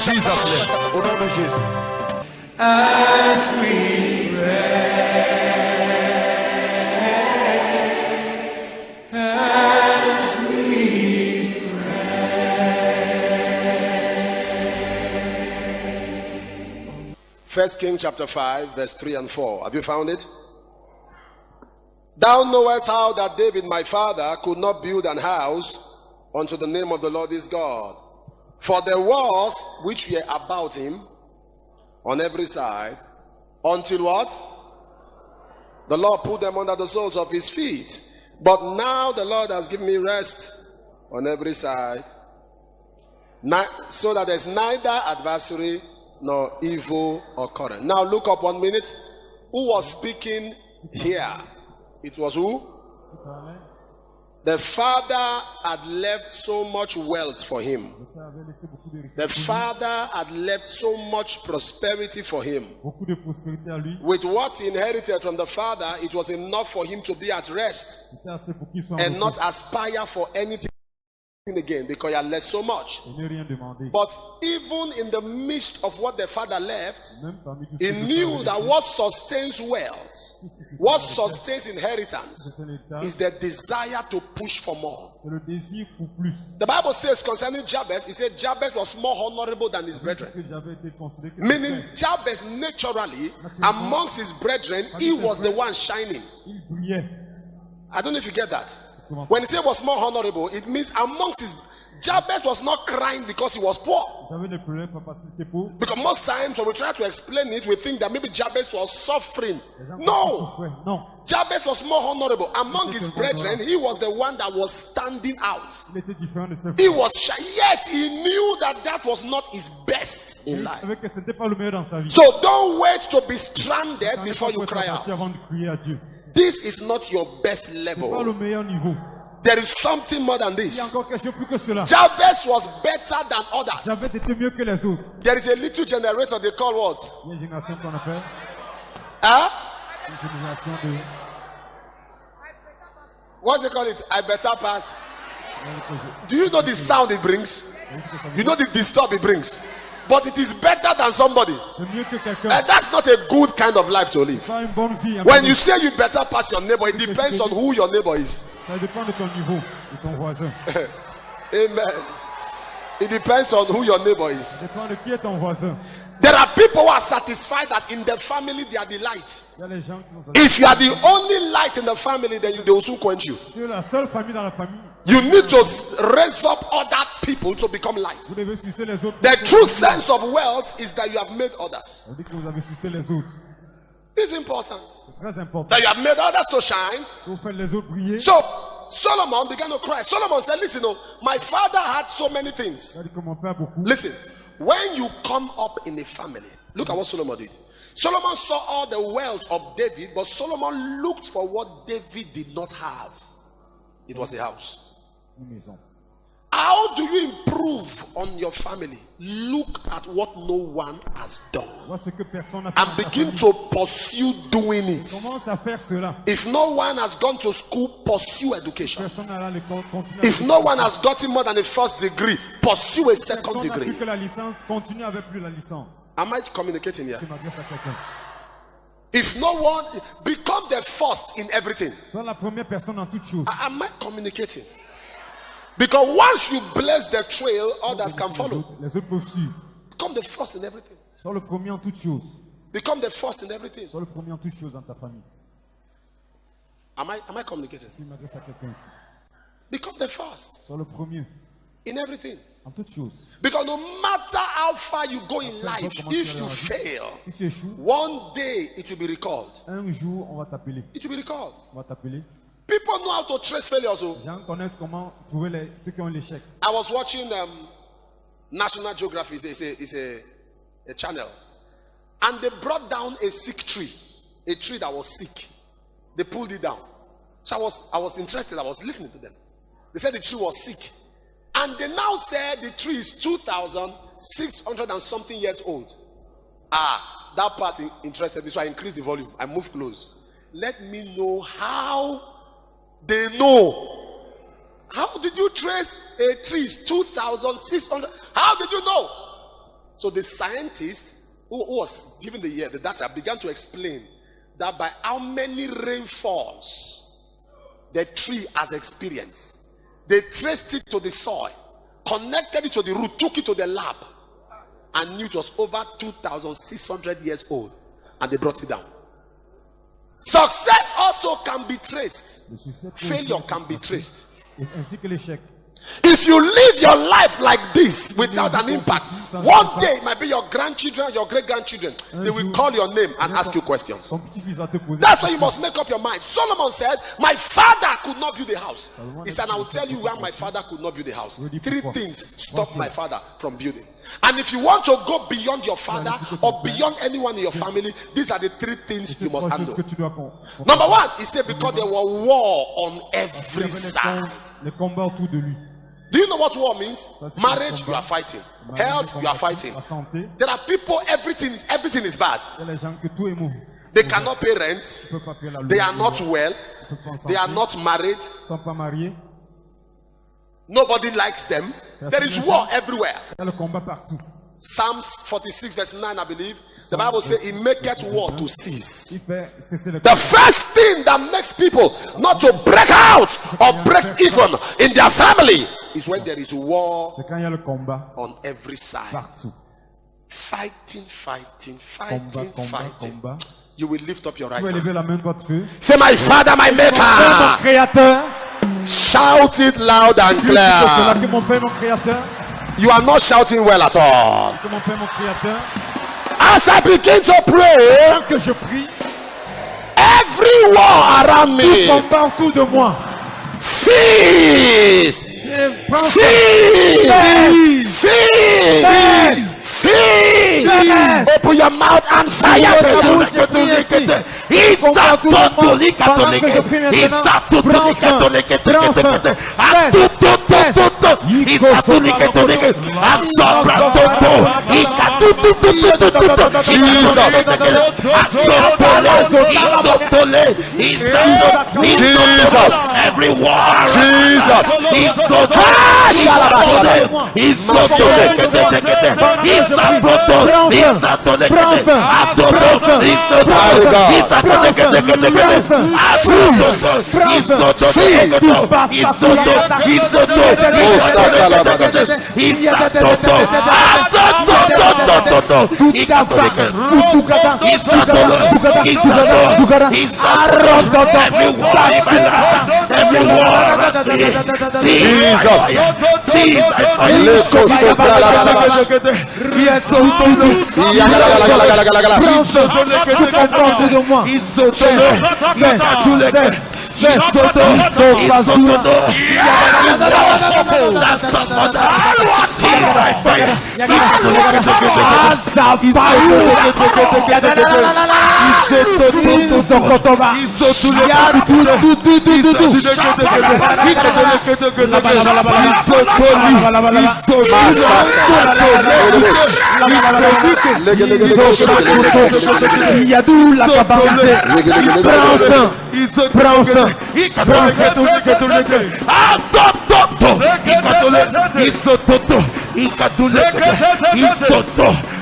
[SPEAKER 6] Jesus' name.
[SPEAKER 3] Au nom de Jésus.
[SPEAKER 5] as we pray, as we
[SPEAKER 7] First Kings chapter 5, verse 3 and 4. Have you found it? Thou knowest how that David my father could not build an house unto the name of the Lord his God. For the walls which were about him on every side Until what? The Lord put them under the soles of his feet. But now the Lord has given me rest on every side, so that there's neither adversary nor evil occurrence. Now look up 1 minute. Who was speaking here? It was who? The father had left so much wealth for him. The father had left so much prosperity for him. With what he inherited from the father, it was enough for him to be at rest and not aspire for anything again, because he had left so much. But even in the midst of what the father left, he knew that what sustains wealth, what sustains inheritance, is the desire to push for more. The Bible says concerning Jabez, he said Jabez was more honorable than his brethren. Meaning Jabez naturally, amongst his brethren, he was the one shining. I don't know if you get that. When he said was more honorable, it means amongst his... Jabez was not crying because he was poor. Because most times when we try to explain it, we think that maybe Jabez was suffering. No. Jabez was more honorable. Among his brethren, he was the one that was standing out. He was shy, yet he knew that that was not his best in life. So don't wait to be stranded before you cry out. This is not your best level. There is something more than this. Jabez was better than others. There is a little generator they call what? What do they call it? I better pass. Do you know the sound it brings? You know the disturb it brings? But it is better than somebody. And that's not a good kind of life to live. When you say you better pass your neighbor, it depends on who your neighbor is. Amen. It depends on who your neighbor is. There are people who are satisfied that in the family they are the light. If you are the only light in the family, then they will soon quench you. You need to raise up other people to become light. The true sense of wealth is that you have made others. It's important that you have made others to shine. So Solomon began to cry. Solomon said, listen, my father had so many things. Listen, when you come up in a family, look at what Solomon did. Solomon saw all the wealth of David, but Solomon looked for what David did not have. It was a house. How do you improve on your family? Look at what no one has done and begin to pursue doing it. If no one has gone to school, pursue education. If no one has gotten more than a first degree, pursue a second degree. Am I communicating here? If no one, become the first in everything. Am I communicating? Because once you bless the trail, others can follow. Become the first in everything. Become the first in everything. Am I communicating? Become the first in everything. Because no matter how far you go in life, if you fail, one day it will be recalled. It will be recalled. People know how to trace failures. I was watching National Geography. It's a channel, and they brought down a sick tree, a tree that was sick. They pulled it down. So I was interested. I was listening to them. They said the tree was sick, and they now said the tree is 2,600 and something years old. That part interested me, so I increased the volume. I moved close. Let me know how. They know. How did you trace a tree is 2,600? How did you know? So the scientist who was given the data began to explain that by how many rainfalls the tree has experienced, they traced it to the soil, connected it to the root, took it to the lab, and knew it was over 2,600 years old, and they brought it down. Success also can be traced. Failure can be traced. If you live your life like this without an impact, one day it might be your grandchildren, your great-grandchildren. They will call your name and ask you questions. That's why you must make up your mind. Solomon said, my father could not build a house. He said, I will tell you where my father could not build a house. 3 things stopped my father from building. And if you want to go beyond your father or beyond anyone in your family, these are the 3 things you must handle. Number 1, he said, because there were war on every side. Do you know what war means? Marriage, you are fighting. Health, you are fighting. There are people, everything is bad. They cannot pay rent. They are not well. They are not married. Nobody likes them. There is war everywhere. Psalms 46 verse 9, I believe. The Bible says he maketh war to cease. The first thing that makes people not to break out or break even in their family is when there is war on every side. Fighting. You will lift up your right hand. Say, my Father, my Maker. Shout it loud and clear. You are not shouting well at all. As I begin to pray, every war around me, cease. Open your mouth and fire. Jesus. Every war. Jesus.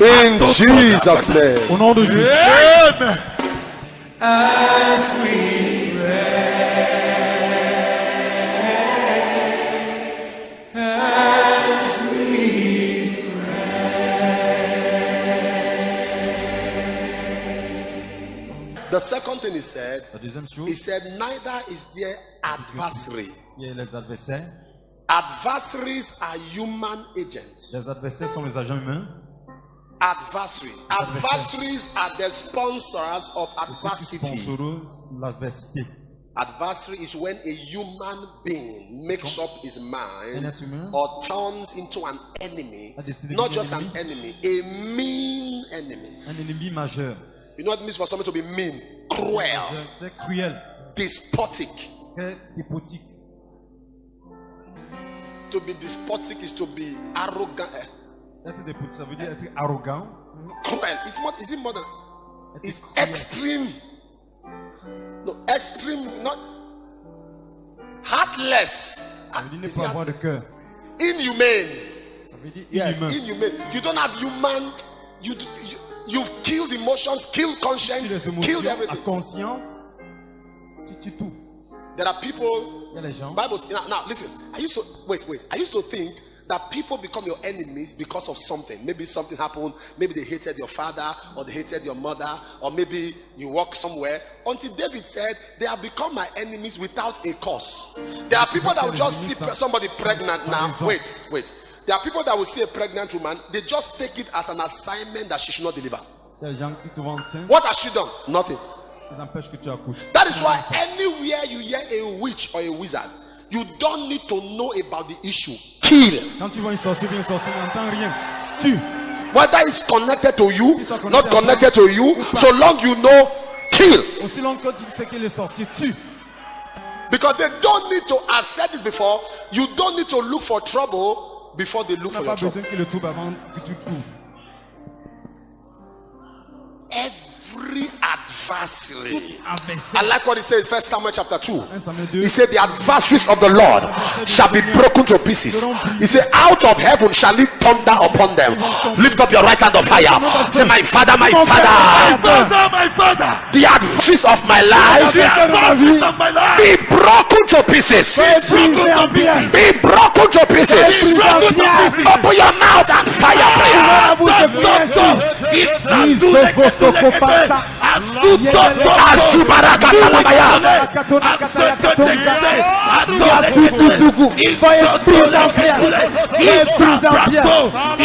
[SPEAKER 7] In Jesus' name.
[SPEAKER 3] Au nom de Jésus.
[SPEAKER 7] Amen.
[SPEAKER 5] As we pray, as we pray.
[SPEAKER 7] The second thing he said,
[SPEAKER 3] La deuxième chose,
[SPEAKER 7] he said, neither is there adversary.
[SPEAKER 3] il y a les adversaires.
[SPEAKER 7] Adversaries are human agents.
[SPEAKER 3] Les adversaires sont les agents humains.
[SPEAKER 7] Adversary. Adversaries are the sponsors of adversity.
[SPEAKER 3] L'adversité.
[SPEAKER 7] Adversary is when a human being makes up his mind or turns into an enemy, not just an enemy, a mean enemy.
[SPEAKER 3] Un ennemi majeur.
[SPEAKER 7] You know what it means for someone to be mean, cruel,
[SPEAKER 3] Très cruel,
[SPEAKER 7] despotic.
[SPEAKER 3] très despotique.
[SPEAKER 7] To be despotic is to be arrogant.
[SPEAKER 3] Être despotique, ça veut dire être arrogant.
[SPEAKER 7] Cruel. Is it more than? It's extreme. No, extreme, not heartless.
[SPEAKER 3] Ça veut dire ne pas avoir de cœur.
[SPEAKER 7] Inhumane.
[SPEAKER 3] Ça veut dire
[SPEAKER 7] Yes,
[SPEAKER 3] inhumain.
[SPEAKER 7] inhumane. You don't have human. You've killed emotions, killed
[SPEAKER 3] Si
[SPEAKER 7] conscience,
[SPEAKER 3] les
[SPEAKER 7] killed
[SPEAKER 3] émotions, la
[SPEAKER 7] everything.
[SPEAKER 3] conscience, tu tues tout.
[SPEAKER 7] There are people.
[SPEAKER 3] Il y a les gens.
[SPEAKER 7] Bibles. Now listen. I used to think that people become your enemies because of something. Maybe something happened, maybe they hated your father, or they hated your mother, or maybe you work somewhere. Until David said, they have become my enemies without a cause. There are people that will just see somebody pregnant now. Wait. There are people that will see a pregnant woman, they just take it as an assignment that she should not deliver.
[SPEAKER 3] Il y a des gens qui te vendent ça.
[SPEAKER 7] What has she done? Nothing.
[SPEAKER 3] Ils empêchent que tu accouches.
[SPEAKER 7] That is why anywhere you hear a witch or a wizard, you don't need to know about the issue. Kill.
[SPEAKER 3] Quand tu vois une sorcière, bien sorcière, n'entends rien. Tue.
[SPEAKER 7] Whether it's connected to you, not connected to you, so long you know, kill.
[SPEAKER 3] Aussi long que tu sais que les sorciers tuent.
[SPEAKER 7] Because they don't need to, I've said this before, you don't need to look for trouble before they look
[SPEAKER 3] Tu
[SPEAKER 7] for
[SPEAKER 3] n'as pas
[SPEAKER 7] your
[SPEAKER 3] besoin
[SPEAKER 7] trouble.
[SPEAKER 3] que le trouve avant que tu trouves.
[SPEAKER 7] Every adversary. I like what he says, 1 Samuel chapter 2. He said, the adversaries of the Lord shall be broken to pieces. He said, out of heaven shall it thunder upon them. Lift up your right hand of fire. Say, my father, my father. The adversaries of my life be broken to pieces. Be broken to pieces. Open your mouth and fire prayer. Azubaraka Talabaya.
[SPEAKER 8] Soyez pris en pièces. Soyez pris en pièces.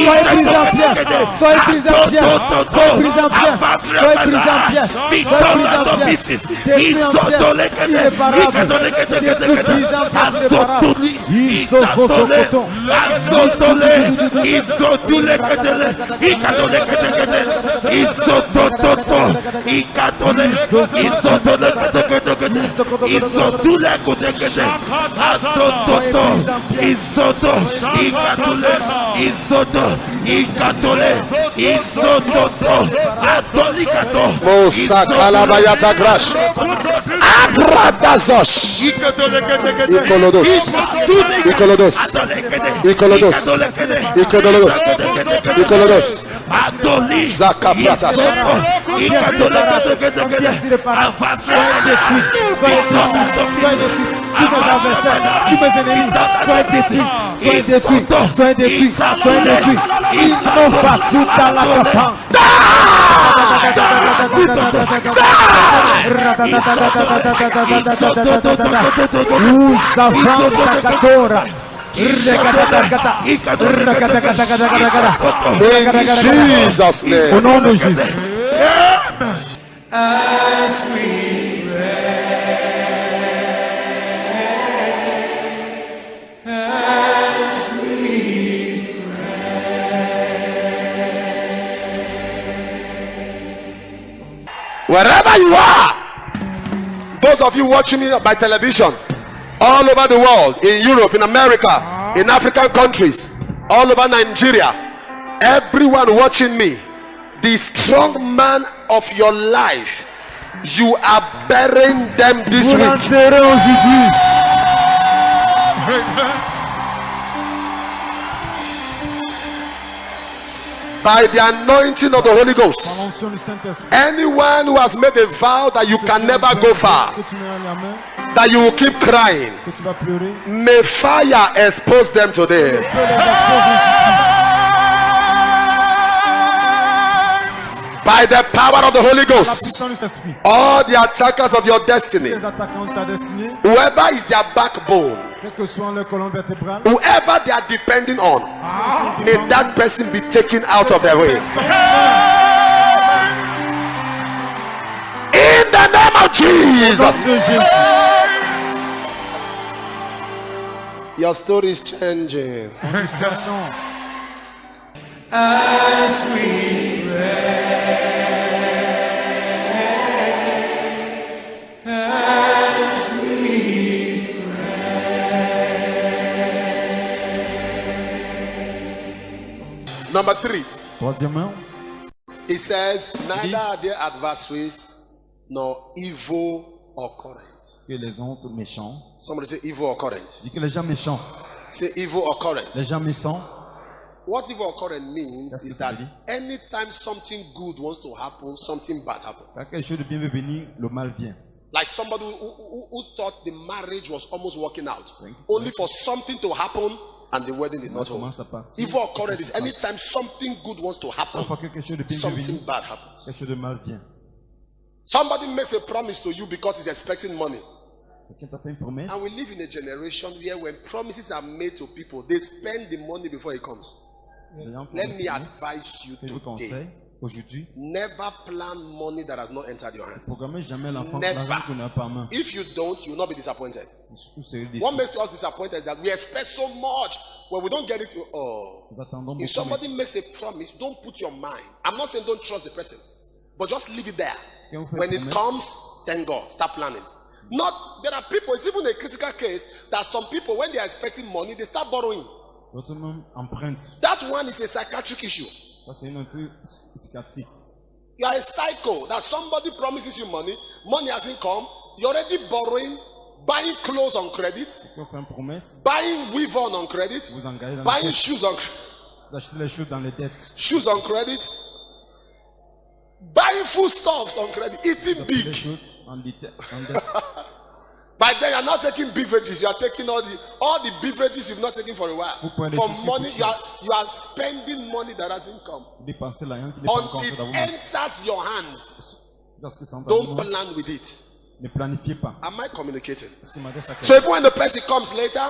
[SPEAKER 8] Soyez pris en pièces. Soyez pris en pièces. Soyez pris en pièces. Soyez pris en pièces. Soyez pris en pièces. Détruits en pièces. Irréparables. Détruits pris en pièces irréparables. Isofosokoton.
[SPEAKER 7] Mosa Kalabayata Grash. Agradazosh. Ikolodos. Ikolodos. Ikolodos. Ikolodos. Ikolodos. Zakapratash.
[SPEAKER 8] Tous mes adversaires, tous mes ennemis, soyez détruits, soyez détruits, soyez détruits, soyez détruits. Ils n'ont pas sous ta la campagne.
[SPEAKER 7] In Jesus' name.
[SPEAKER 8] Au nom de Jésus.
[SPEAKER 5] As we
[SPEAKER 7] Wherever you are, those of you watching me by television, all over the world, in Europe, in America, in African countries, all over Nigeria, everyone watching me, the strong man of your life, you are burying them this
[SPEAKER 8] Vous
[SPEAKER 7] week.
[SPEAKER 8] l'enterrez aujourd'hui.
[SPEAKER 7] By the anointing of the Holy
[SPEAKER 3] Par
[SPEAKER 7] Ghost.
[SPEAKER 3] l'onction du Saint-Esprit.
[SPEAKER 7] Anyone who has made a vow that you can never go far,
[SPEAKER 3] Que tu mets la main,
[SPEAKER 7] that you will keep crying,
[SPEAKER 3] que tu vas pleurer.
[SPEAKER 7] may fire expose them today.
[SPEAKER 3] Feu les expose aujourd'hui.
[SPEAKER 7] By the power of the Holy
[SPEAKER 3] La
[SPEAKER 7] Ghost,
[SPEAKER 3] puissance du Saint-Esprit.
[SPEAKER 7] all the attackers of your destiny,
[SPEAKER 3] Les attaquants de ta destinée,
[SPEAKER 7] whoever is their backbone,
[SPEAKER 3] quelle que soit leur colonne vertébrale,
[SPEAKER 7] whoever they are depending on, may that person be taken out of their way. In the name of Jesus. Your story is changing.
[SPEAKER 3] situation.
[SPEAKER 5] as we
[SPEAKER 7] Number 3,
[SPEAKER 3] Troisièmement,
[SPEAKER 7] it says, neither are there adversaries nor evil or current.
[SPEAKER 3] que les autres méchants.
[SPEAKER 7] Somebody say evil or current.
[SPEAKER 3] Dis que les gens méchants.
[SPEAKER 7] Say evil or current.
[SPEAKER 3] Les gens méchants.
[SPEAKER 7] What evil or current means
[SPEAKER 3] That's
[SPEAKER 7] is
[SPEAKER 3] what
[SPEAKER 7] that
[SPEAKER 3] it
[SPEAKER 7] anytime something good wants to happen, something bad happens.
[SPEAKER 3] Quand quelque chose de bien veut venir, le mal vient.
[SPEAKER 7] Like somebody who thought the marriage was almost working out, only for something to happen and the wedding did not hold.
[SPEAKER 8] Commence à partir.
[SPEAKER 7] Evil occurrence is anytime something good wants to happen,
[SPEAKER 8] Chaque fois que quelque chose de bien veut
[SPEAKER 7] something
[SPEAKER 8] venir,
[SPEAKER 7] bad happens.
[SPEAKER 8] quelque chose de mal vient.
[SPEAKER 7] Somebody makes a promise to you because he's expecting money.
[SPEAKER 8] Quelqu'un t'a fait une promesse.
[SPEAKER 7] And we live in a generation where when promises are made to people, they spend the money before it comes.
[SPEAKER 8] Les gens font
[SPEAKER 7] Let
[SPEAKER 8] une
[SPEAKER 7] me
[SPEAKER 8] promesse.
[SPEAKER 7] advise you
[SPEAKER 8] Je vous conseille
[SPEAKER 7] today.
[SPEAKER 8] aujourd'hui,
[SPEAKER 7] Never plan money that has not entered your hand.
[SPEAKER 8] programmez jamais l'argent
[SPEAKER 7] Never.
[SPEAKER 8] qu'on n'a pas en main.
[SPEAKER 7] If you don't, you will not be disappointed.
[SPEAKER 8] Vous serez déçus.
[SPEAKER 7] What makes us disappointed is that we expect so much when we don't get it. Oh.
[SPEAKER 8] Nous attendons
[SPEAKER 7] If
[SPEAKER 8] beaucoup.
[SPEAKER 7] somebody makes a promise, don't put your mind. I'm not saying don't trust the person, but just leave it there.
[SPEAKER 8] Quand vous faites
[SPEAKER 7] When it
[SPEAKER 8] promesse,
[SPEAKER 7] comes, thank God. Start planning. Not there are people. It's even a critical case that some people, when they are expecting money, they start borrowing.
[SPEAKER 8] D'autres même empruntent.
[SPEAKER 7] That one is a psychiatric issue.
[SPEAKER 8] Ça, c'est un truc psychiatrique.
[SPEAKER 7] You are a psycho that somebody promises you money hasn't come. You're already borrowing, buying clothes on credit,
[SPEAKER 8] Quand on fait une promesse,
[SPEAKER 7] buying weave on credit,
[SPEAKER 8] vous engagez dans les
[SPEAKER 7] buying
[SPEAKER 8] dettes.
[SPEAKER 7] shoes on
[SPEAKER 8] Vous achetez les choses dans les dettes.
[SPEAKER 7] shoes on credit, buying foodstuffs on credit, eating
[SPEAKER 8] Les
[SPEAKER 7] big.
[SPEAKER 8] choses en dette.
[SPEAKER 7] By then you're not taking beverages, you are taking all the beverages you've not taken for a while.
[SPEAKER 8] Vous prenez des
[SPEAKER 7] For
[SPEAKER 8] choses qui
[SPEAKER 7] money,
[SPEAKER 8] coûtent
[SPEAKER 7] you are spending money that hasn't come.
[SPEAKER 8] Vous dépensez l'argent qui n'est pas encore
[SPEAKER 7] Until
[SPEAKER 8] fait dans
[SPEAKER 7] it
[SPEAKER 8] vos mains.
[SPEAKER 7] enters your hand,
[SPEAKER 8] Parce que c'est en
[SPEAKER 7] don't
[SPEAKER 8] train de
[SPEAKER 7] plan with it.
[SPEAKER 8] ne planifiez pas.
[SPEAKER 7] Am I communicating?
[SPEAKER 8] Parce que m'adresse à
[SPEAKER 7] So
[SPEAKER 8] quelqu'un.
[SPEAKER 7] even when the person comes later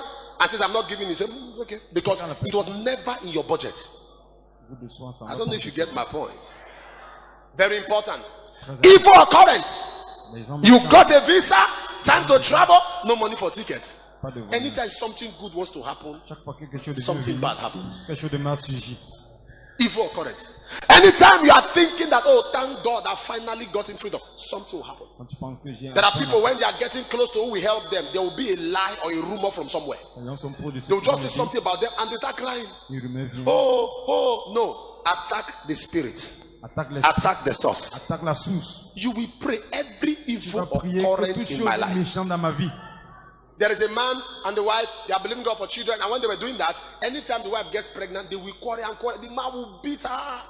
[SPEAKER 7] and says, I'm not giving you, say, okay. Because it was never in your budget.
[SPEAKER 8] Vous de soi, ça
[SPEAKER 7] I
[SPEAKER 8] va
[SPEAKER 7] don't know
[SPEAKER 8] pas
[SPEAKER 7] if you
[SPEAKER 8] faire
[SPEAKER 7] get my point. Very important.
[SPEAKER 8] Très
[SPEAKER 7] Evil occurrence.
[SPEAKER 8] Les gens
[SPEAKER 7] You
[SPEAKER 8] méchants,
[SPEAKER 7] got a visa, time to travel, no money for ticket.
[SPEAKER 8] pas de voyage.
[SPEAKER 7] Anytime something good wants to happen,
[SPEAKER 8] Chaque fois que quelque chose de bien
[SPEAKER 7] something
[SPEAKER 8] veut
[SPEAKER 7] bad
[SPEAKER 8] venir,
[SPEAKER 7] happens.
[SPEAKER 8] quelque chose de mal surgit.
[SPEAKER 7] Evil occurrence. Anytime you are thinking that, oh, thank God I finally got in freedom, something will happen.
[SPEAKER 8] Quand tu penses que j'ai
[SPEAKER 7] There are people, when they are getting close to who will help them, there will be a lie or a rumor from somewhere.
[SPEAKER 8] Les gens sont pro de ce
[SPEAKER 7] They will
[SPEAKER 8] qu'ils
[SPEAKER 7] just
[SPEAKER 8] vont
[SPEAKER 7] say
[SPEAKER 8] dire.
[SPEAKER 7] something about them and they start crying.
[SPEAKER 8] Ils remettent viennent.
[SPEAKER 7] Oh, no. Attack the spirit.
[SPEAKER 8] Attaque l'esprit.
[SPEAKER 7] Attack the source.
[SPEAKER 8] Attaque la source.
[SPEAKER 7] You will pray every
[SPEAKER 8] Tu
[SPEAKER 7] evil
[SPEAKER 8] vas prier que toute
[SPEAKER 7] occurrence in
[SPEAKER 8] chose
[SPEAKER 7] my life.
[SPEAKER 8] méchante dans ma vie.
[SPEAKER 7] There is a man and the wife, they are believing God for children, and when they were doing that, anytime the wife gets pregnant, they will quarrel and quarrel. The man will beat her.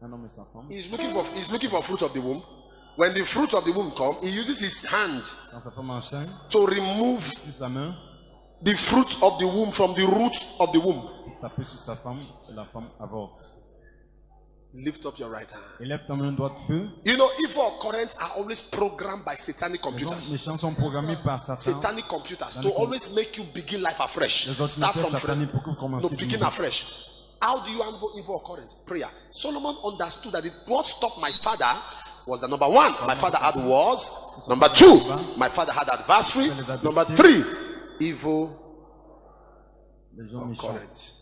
[SPEAKER 8] Un homme et sa femme.
[SPEAKER 7] He's looking for fruit of the womb. When the fruit of the womb come, he uses his hand
[SPEAKER 8] Quand sa femme enchaîne,
[SPEAKER 7] to remove
[SPEAKER 8] si la main,
[SPEAKER 7] the fruit of the womb from the roots of the womb.
[SPEAKER 8] taper sur sa femme et la femme avorte.
[SPEAKER 7] Lift up your right hand.
[SPEAKER 8] Élève ta main droite feu.
[SPEAKER 7] You know, evil occurrences are always programmed by satanic
[SPEAKER 8] Les gens
[SPEAKER 7] computers.
[SPEAKER 8] méchants sont programmés par Satan.
[SPEAKER 7] Satanic computers to always make you begin life afresh.
[SPEAKER 8] Les
[SPEAKER 7] Start
[SPEAKER 8] ordinateurs
[SPEAKER 7] from fresh.
[SPEAKER 8] sataniques pour que vous
[SPEAKER 7] No,
[SPEAKER 8] commenciez de
[SPEAKER 7] begin
[SPEAKER 8] nouveau.
[SPEAKER 7] afresh. How do you handle evil occurrence? Prayer. Solomon understood that what stopped my father was that number one, my father had wars. Number two, my father had adversary. Number three, evil
[SPEAKER 8] Les gens méchants.
[SPEAKER 7] occurrence.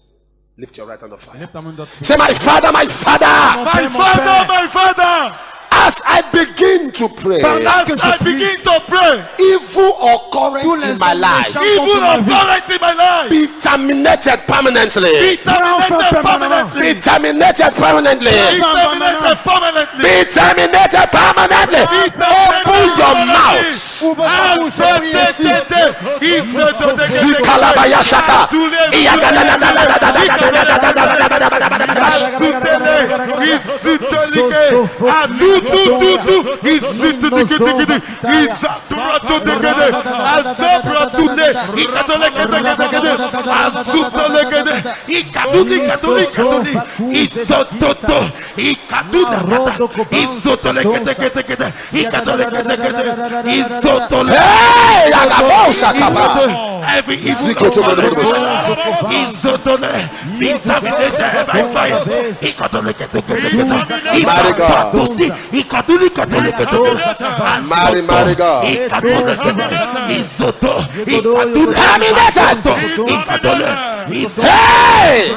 [SPEAKER 7] Lift your right hand of fire.
[SPEAKER 8] Élève ta main droite feu.
[SPEAKER 1] Say, my father, my father.
[SPEAKER 8] Mon père, mon père.
[SPEAKER 4] my father,
[SPEAKER 7] As I begin to pray,
[SPEAKER 4] as I begin to pray,
[SPEAKER 7] evil occurrence
[SPEAKER 8] Tous les
[SPEAKER 7] in my
[SPEAKER 8] hommes
[SPEAKER 7] life
[SPEAKER 8] méchants
[SPEAKER 4] evil
[SPEAKER 8] contre ma vie.
[SPEAKER 4] occurrence in my life,
[SPEAKER 7] be terminated permanently.
[SPEAKER 4] be terminated permanently,
[SPEAKER 7] Be terminated permanently.
[SPEAKER 4] be terminated permanently.
[SPEAKER 7] Be terminated permanently. Open your mouth.
[SPEAKER 8] Ouvre ta bouche et prie ainsi.
[SPEAKER 7] Zikalabaya shata. Hey, Yagabosa Kaba.
[SPEAKER 4] Every evil
[SPEAKER 7] Zikoto Bodobodo. Mighty God. Hey!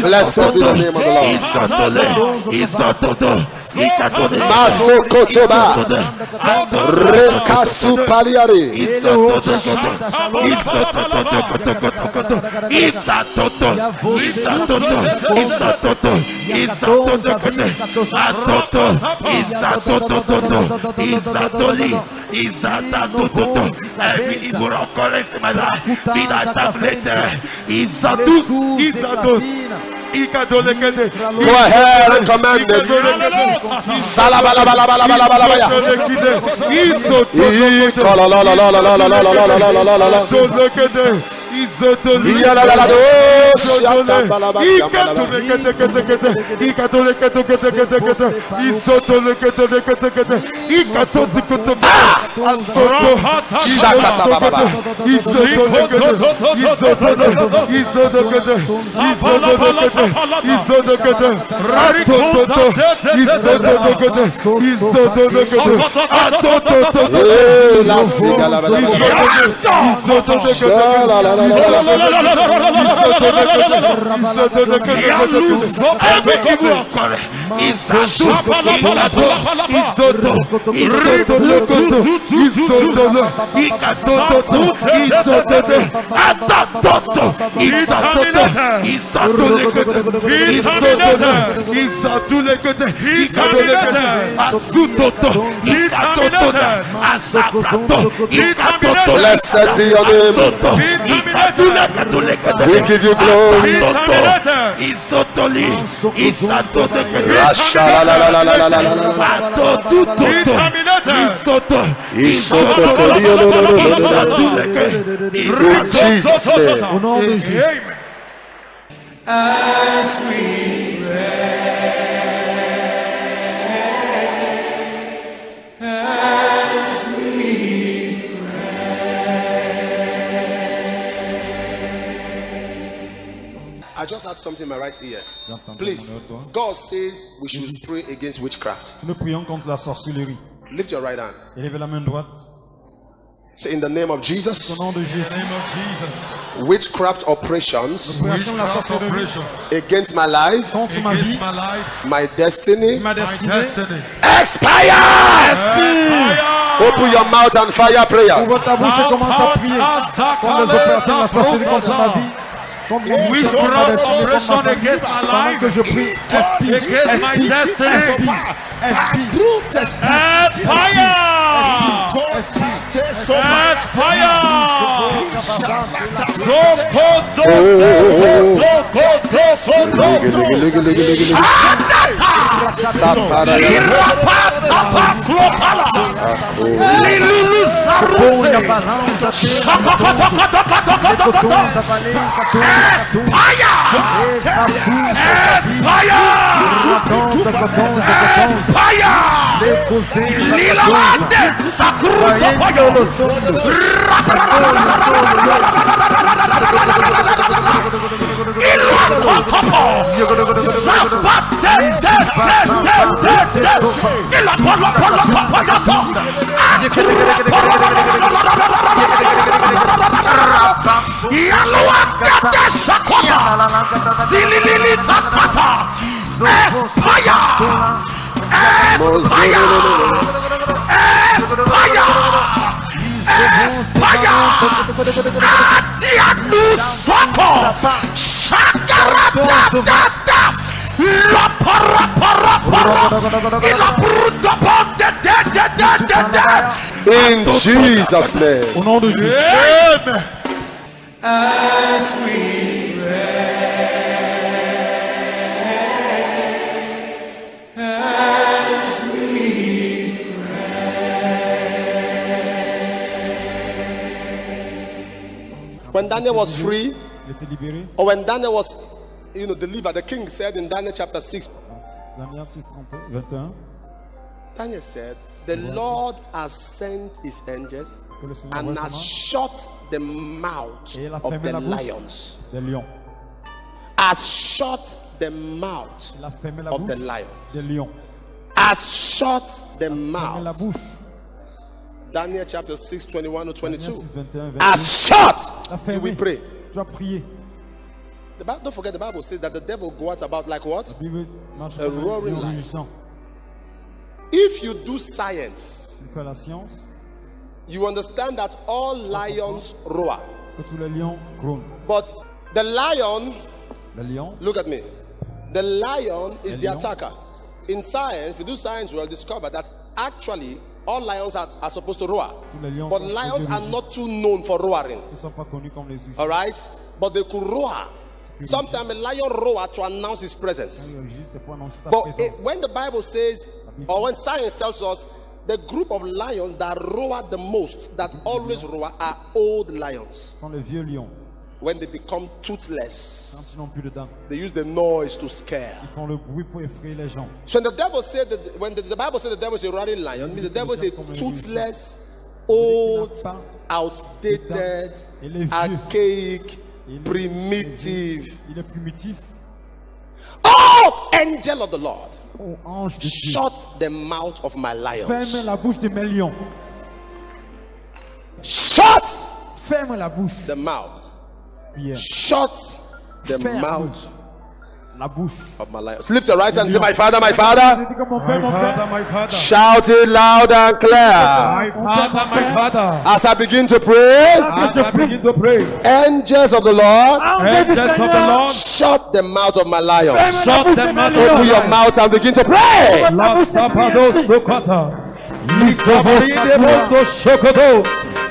[SPEAKER 7] Blessed be the name of the Lord. Masokotoba. Rekasu Paliari.
[SPEAKER 4] Every evil occurrence in my life, be that tablet,
[SPEAKER 7] Go ahead and command it. Salabalabalabalabalabalabaya. Blessed be your name. We give you glory. In Jesus' name.
[SPEAKER 8] Au nom de Jésus.
[SPEAKER 5] As we
[SPEAKER 7] I just had something in my right ears. Please, God says we should pray against witchcraft.
[SPEAKER 3] Nous prions contre la sorcellerie.
[SPEAKER 7] Lift your right hand.
[SPEAKER 3] Élevez la main droite.
[SPEAKER 7] Say in the name of Jesus.
[SPEAKER 3] Au nom de Jésus.
[SPEAKER 7] Witchcraft operations
[SPEAKER 3] Opération la sorcellerie
[SPEAKER 7] against my life,
[SPEAKER 3] contre ma vie,
[SPEAKER 7] my destiny.
[SPEAKER 3] ma destinée.
[SPEAKER 7] Expire! Open your mouth and fire prayer.
[SPEAKER 8] Ouvre ta bouche et commence à prier. Comme les opérations de la sorcellerie contre ma vie. Comme mon ministère, ma destinée, comme ma vie. Pendant que je prie,
[SPEAKER 7] In Jesus' name.
[SPEAKER 8] au nom de Jésus.
[SPEAKER 5] as we
[SPEAKER 7] When Daniel was free,
[SPEAKER 3] Il était libéré.
[SPEAKER 7] or when Daniel was, delivered, the king said in Daniel chapter 6,
[SPEAKER 3] Daniel 6, 21.
[SPEAKER 7] Daniel said, the Lord has sent his angels
[SPEAKER 3] Que le Seigneur
[SPEAKER 7] and
[SPEAKER 3] envoie
[SPEAKER 7] has
[SPEAKER 3] ses mains
[SPEAKER 7] shut the mouth
[SPEAKER 3] et il a
[SPEAKER 7] of
[SPEAKER 3] fermé
[SPEAKER 7] the
[SPEAKER 3] la bouche
[SPEAKER 7] lions.
[SPEAKER 3] des lions.
[SPEAKER 7] Has shut the mouth
[SPEAKER 3] Il a fermé la
[SPEAKER 7] of the
[SPEAKER 3] bouche
[SPEAKER 7] lions.
[SPEAKER 3] des lions.
[SPEAKER 7] Has shut the
[SPEAKER 3] Fermé la
[SPEAKER 7] mouth.
[SPEAKER 3] bouche.
[SPEAKER 7] Daniel chapter 6, 21 to
[SPEAKER 3] Daniel
[SPEAKER 7] 22.
[SPEAKER 3] 6, 21, 22.
[SPEAKER 7] Has shut.
[SPEAKER 3] La
[SPEAKER 7] You will
[SPEAKER 3] fermé.
[SPEAKER 7] pray.
[SPEAKER 3] Tu as prié.
[SPEAKER 7] Don't forget the Bible says that the devil go out about like what?
[SPEAKER 3] La Bible marche
[SPEAKER 7] A
[SPEAKER 3] comme un
[SPEAKER 7] roaring
[SPEAKER 3] lion
[SPEAKER 7] lion.
[SPEAKER 3] rugissant.
[SPEAKER 7] If you do science,
[SPEAKER 3] Tu fais la science,
[SPEAKER 7] you understand that all lions roar.
[SPEAKER 3] que tous les lions grognent.
[SPEAKER 7] But the lion,
[SPEAKER 3] Le lion,
[SPEAKER 7] look at me. The lion is the
[SPEAKER 3] lion.
[SPEAKER 7] attacker. In science, if you do science, you will discover that actually all lions are supposed to roar.
[SPEAKER 3] tous les lions
[SPEAKER 7] But
[SPEAKER 3] sont
[SPEAKER 7] lions
[SPEAKER 3] supposés
[SPEAKER 7] are
[SPEAKER 3] rugir.
[SPEAKER 7] not too known for roaring.
[SPEAKER 3] Ils ne sont pas connus comme les huissiers.
[SPEAKER 7] All right? But they could roar. Sometimes a lion roar to announce his presence.
[SPEAKER 3] C'est pour annoncer sa
[SPEAKER 7] But
[SPEAKER 3] présence.
[SPEAKER 7] when the Bible says, or when science tells us, the group of lions that roar the most, that always roar, are old lions.
[SPEAKER 3] Ce sont les vieux lions.
[SPEAKER 7] When they become toothless,
[SPEAKER 3] Quand ils n'ont plus de dents,
[SPEAKER 7] they use the noise to scare.
[SPEAKER 3] ils font le bruit pour effrayer les gens.
[SPEAKER 7] So when the devil said that, when the Bible said the devil is a roaring lion, means the devil is a toothless, old, outdated, archaic, primitive.
[SPEAKER 3] Il est primitif.
[SPEAKER 7] Oh, angel of the Lord,
[SPEAKER 3] Oh, ange de Dieu.
[SPEAKER 7] shut the mouth of my lions.
[SPEAKER 3] Ferme la bouche de mes lions.
[SPEAKER 7] Shut
[SPEAKER 3] Ferme la bouche.
[SPEAKER 7] the mouth.
[SPEAKER 3] Pierre.
[SPEAKER 7] Shut the
[SPEAKER 3] Ferme
[SPEAKER 7] mouth
[SPEAKER 3] la bouche.
[SPEAKER 7] of my lions. Lift your right hand and say, my father, my father.
[SPEAKER 3] Dis comme mon père, mon père.
[SPEAKER 4] my father.
[SPEAKER 7] Shout it loud and clear.
[SPEAKER 4] My father.
[SPEAKER 7] As I begin to pray,
[SPEAKER 4] As I begin to pray,
[SPEAKER 7] angels of the Lord,
[SPEAKER 4] angels of the Lord,
[SPEAKER 7] shut the mouth of my lions.
[SPEAKER 4] shut them out.
[SPEAKER 7] Open your mouth and begin to pray.
[SPEAKER 4] La sapado sokata. Likabarinde bondo shokoto.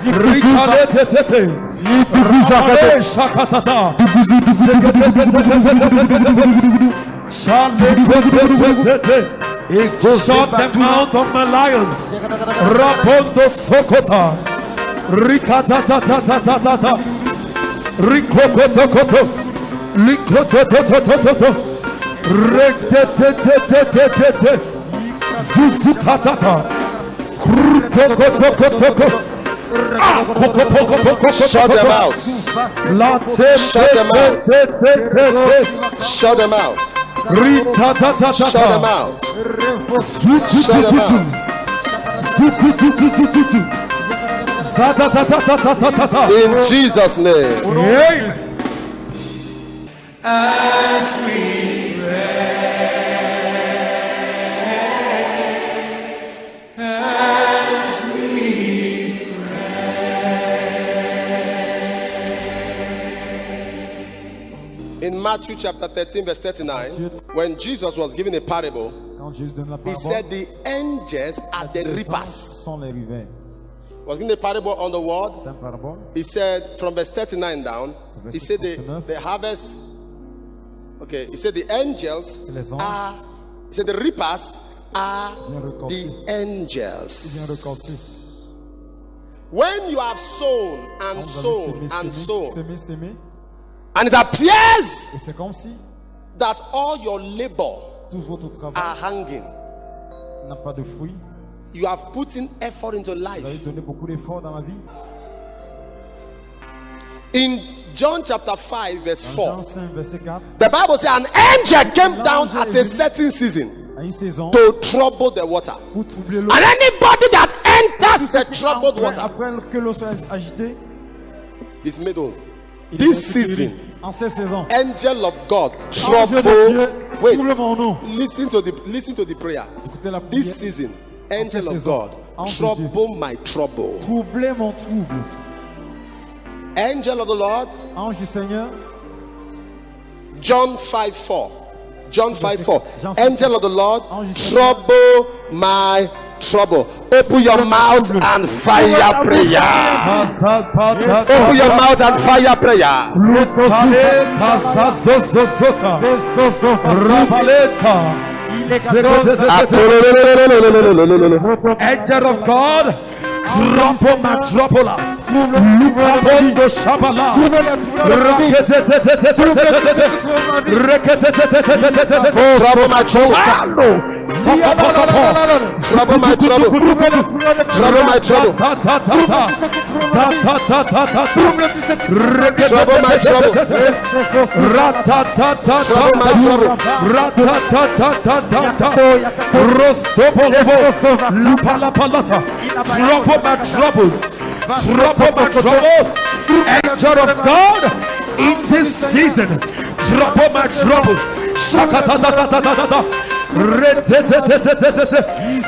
[SPEAKER 4] Rikalete tete. Ramale shakatata. Shut the mouth of my lions. Rapondo sokota. Rikatatatatatatata. Rikokotokoto. Rikotototototo. Retetetetetetete. Zuzukatata. Krutokotokotoko.
[SPEAKER 7] Shut them out. Shut them out. Shut them out. Shut them out. Shut them out. In Jesus' name.
[SPEAKER 5] As we
[SPEAKER 7] In Matthew chapter 13, verse 39, when Jesus was giving a parable,
[SPEAKER 3] Quand Jésus donne la
[SPEAKER 7] he
[SPEAKER 3] parole,
[SPEAKER 7] said the angels are the
[SPEAKER 3] les anges
[SPEAKER 7] reapers.
[SPEAKER 3] sont les rivets.
[SPEAKER 7] He was giving a parable on the word.
[SPEAKER 3] Dans la parabole,
[SPEAKER 7] He said from verse 39 down, he said the harvest. Okay, he said the angels are, he said the reapers are the
[SPEAKER 3] ils viennent
[SPEAKER 7] angels.
[SPEAKER 3] récolter.
[SPEAKER 7] When you have sown and
[SPEAKER 3] Vous avez
[SPEAKER 7] sown
[SPEAKER 3] sémé,
[SPEAKER 7] and
[SPEAKER 3] sémé,
[SPEAKER 7] sown,
[SPEAKER 3] sémé, sémé.
[SPEAKER 7] and it appears
[SPEAKER 3] Et c'est comme si
[SPEAKER 7] that all your labor
[SPEAKER 3] tout votre travail
[SPEAKER 7] are hanging.
[SPEAKER 3] n'a pas de fruits.
[SPEAKER 7] You have put in effort into
[SPEAKER 3] Vous avez
[SPEAKER 7] life.
[SPEAKER 3] donné beaucoup d'efforts dans la vie.
[SPEAKER 7] In John chapter 5, verse
[SPEAKER 3] Dans
[SPEAKER 7] 4,
[SPEAKER 3] Jean 5, verset 4,
[SPEAKER 7] the Bible says an angel came down at a certain season
[SPEAKER 3] à une saison,
[SPEAKER 7] to trouble the water.
[SPEAKER 3] pour troubler l'eau.
[SPEAKER 7] And anybody that enters the troubled water
[SPEAKER 3] Après que l'eau soit agitée,
[SPEAKER 7] is made whole.
[SPEAKER 3] il
[SPEAKER 7] This
[SPEAKER 3] est guéri.
[SPEAKER 7] season,
[SPEAKER 3] En cette saison,
[SPEAKER 7] angel of God,
[SPEAKER 3] ange de Dieu,
[SPEAKER 7] trouble. Wait,
[SPEAKER 3] trouble mon nom.
[SPEAKER 7] listen to the prayer.
[SPEAKER 3] Écoutez la
[SPEAKER 7] This
[SPEAKER 3] prière.
[SPEAKER 7] season,
[SPEAKER 3] cette
[SPEAKER 7] angel of
[SPEAKER 3] saison,
[SPEAKER 7] God,
[SPEAKER 3] ange de
[SPEAKER 7] trouble my trouble.
[SPEAKER 3] Troublez mon trouble.
[SPEAKER 7] Angel of the Lord,
[SPEAKER 3] Ange du Seigneur,
[SPEAKER 7] John 5:4. John 5:4.
[SPEAKER 3] Jean 5:4.
[SPEAKER 7] Angel of the Lord,
[SPEAKER 3] Ange du Seigneur.
[SPEAKER 7] trouble my trouble. Open your mouth and fire prayer. Open your mouth and fire prayer.
[SPEAKER 4] Angel of God, trouble my troublers. Lukabondo Shabala.
[SPEAKER 7] Trouble my trouble. Trouble my trouble. Trouble my trouble. Trouble my trouble. Trouble my
[SPEAKER 4] Trouble my troubles. Trouble my trouble. Angel of God, in this season, trouble my trouble. Shakatatatata.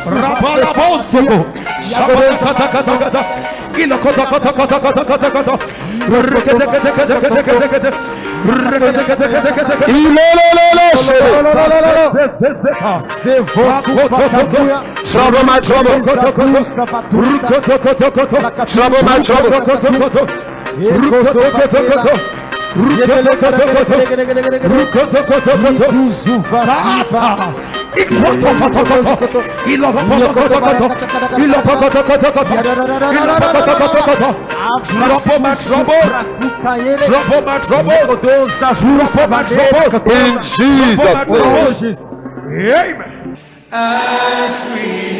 [SPEAKER 4] Rabalabosoko. Shabakatakata. Ilokotakatakatakata.
[SPEAKER 7] Trouble my trouble. Trouble my trouble. In Jesus' name.
[SPEAKER 4] Amen.
[SPEAKER 5] As we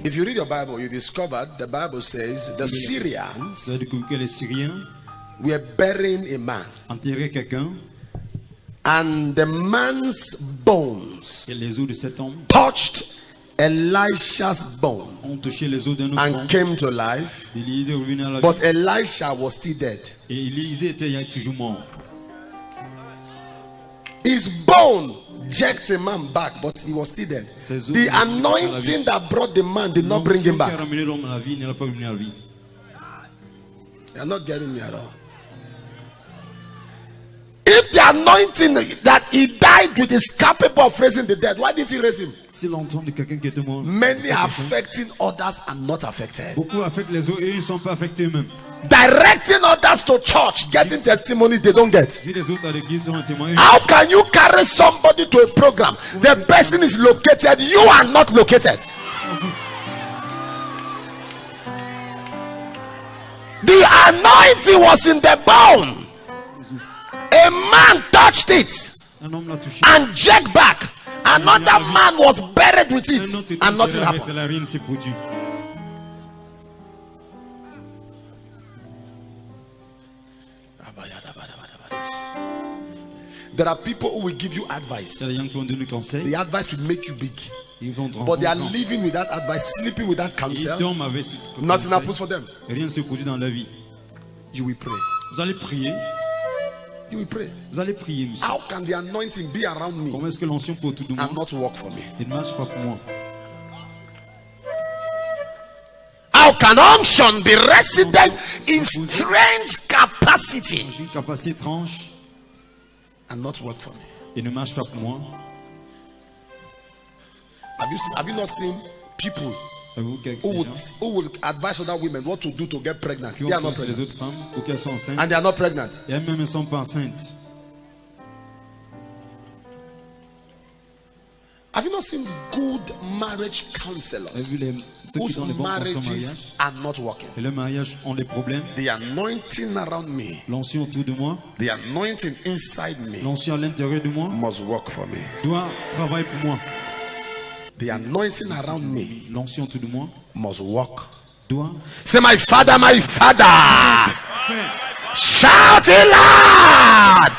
[SPEAKER 7] If you read your Bible, you discovered the Bible says the Syrians
[SPEAKER 9] Vous avez découvert que les Syriens
[SPEAKER 7] were burying a man,
[SPEAKER 9] enterraient quelqu'un
[SPEAKER 7] and the man's bones
[SPEAKER 9] et les os de cet homme
[SPEAKER 7] touched Elisha's bone
[SPEAKER 9] ont touché les os d'un autre homme.
[SPEAKER 7] and came to life,
[SPEAKER 9] Élisée est revenu à la vie.
[SPEAKER 7] but Elisha was still dead.
[SPEAKER 9] Et Élisée était toujours mort.
[SPEAKER 7] His bone jerked a man back, but he was still dead. The anointing that brought the man did not bring him
[SPEAKER 9] L'onction qui a
[SPEAKER 7] back.
[SPEAKER 9] ramené l'homme à la vie ne l'a pas revenu à la vie.
[SPEAKER 7] You're not getting me at all. If the anointing that he died with is capable of raising the dead, why didn't he raise him?
[SPEAKER 9] C'est l'onction de quelqu'un qui était mort.
[SPEAKER 7] Many are affecting others and not affected.
[SPEAKER 9] Beaucoup affectent les autres et ils ne sont pas affectés eux-mêmes.
[SPEAKER 7] Directing others to church, getting testimonies they don't get.
[SPEAKER 9] Si les autres à l'église sont un témoin,
[SPEAKER 7] How can you carry somebody to a program? The person is located, you are not located. The anointing was in the bone. A man touched it
[SPEAKER 9] un homme l'a touché.
[SPEAKER 7] and jerked back. Another man was buried with
[SPEAKER 9] Un autre
[SPEAKER 7] it
[SPEAKER 9] était
[SPEAKER 7] and nothing
[SPEAKER 9] enterré,
[SPEAKER 7] happened.
[SPEAKER 9] rien ne s'est produit.
[SPEAKER 7] There are people who will give you advice.
[SPEAKER 9] Il y a des gens qui vont donner conseil.
[SPEAKER 7] The advice will make you big,
[SPEAKER 9] Ils vont te
[SPEAKER 7] but they are
[SPEAKER 9] rendre compte.
[SPEAKER 7] living with that advice, sleeping with that
[SPEAKER 9] Ils
[SPEAKER 7] counsel.
[SPEAKER 9] dorment avec ce
[SPEAKER 7] Nothing
[SPEAKER 9] conseil.
[SPEAKER 7] happens for them.
[SPEAKER 9] Et rien ne se produit dans la vie.
[SPEAKER 7] You will pray.
[SPEAKER 9] Vous allez prier.
[SPEAKER 7] You will pray.
[SPEAKER 9] Vous allez prier, monsieur.
[SPEAKER 7] How can the anointing be around me
[SPEAKER 9] Comment est-ce que l'onction peut autour de moi
[SPEAKER 7] and not work for me?
[SPEAKER 9] et ne marche pas pour moi?
[SPEAKER 7] How can unction be resident in strange capacity
[SPEAKER 9] J'ai une capacité étrange
[SPEAKER 7] and not work for me?
[SPEAKER 9] et ne marche pas pour moi.
[SPEAKER 7] Have you not seen people
[SPEAKER 9] Avez-vous quelques
[SPEAKER 7] who
[SPEAKER 9] gens
[SPEAKER 7] will advise other women what to do to get pregnant?
[SPEAKER 9] qui
[SPEAKER 7] They
[SPEAKER 9] ont
[SPEAKER 7] are not
[SPEAKER 9] conseillé les
[SPEAKER 7] pregnant.
[SPEAKER 9] autres femmes pour qu'elles soient enceintes
[SPEAKER 7] And they are not pregnant.
[SPEAKER 9] et elles-mêmes ne sont pas enceintes?
[SPEAKER 7] Have you not seen good marriage
[SPEAKER 9] Avez-vous
[SPEAKER 7] counselors
[SPEAKER 9] ceux qui
[SPEAKER 7] whose
[SPEAKER 9] sont des bons conseils au mariage
[SPEAKER 7] marriages are not working?
[SPEAKER 9] et leur mariage ont des problèmes?
[SPEAKER 7] The anointing around me,
[SPEAKER 9] L'onction autour de moi,
[SPEAKER 7] the anointing inside me
[SPEAKER 9] l'onction à l'intérieur de moi
[SPEAKER 7] must work for me.
[SPEAKER 9] doit travailler pour moi.
[SPEAKER 7] The anointing around me
[SPEAKER 9] L'onction autour de moi
[SPEAKER 7] must work.
[SPEAKER 9] doit.
[SPEAKER 7] Say, my father, my father. Shout it loud.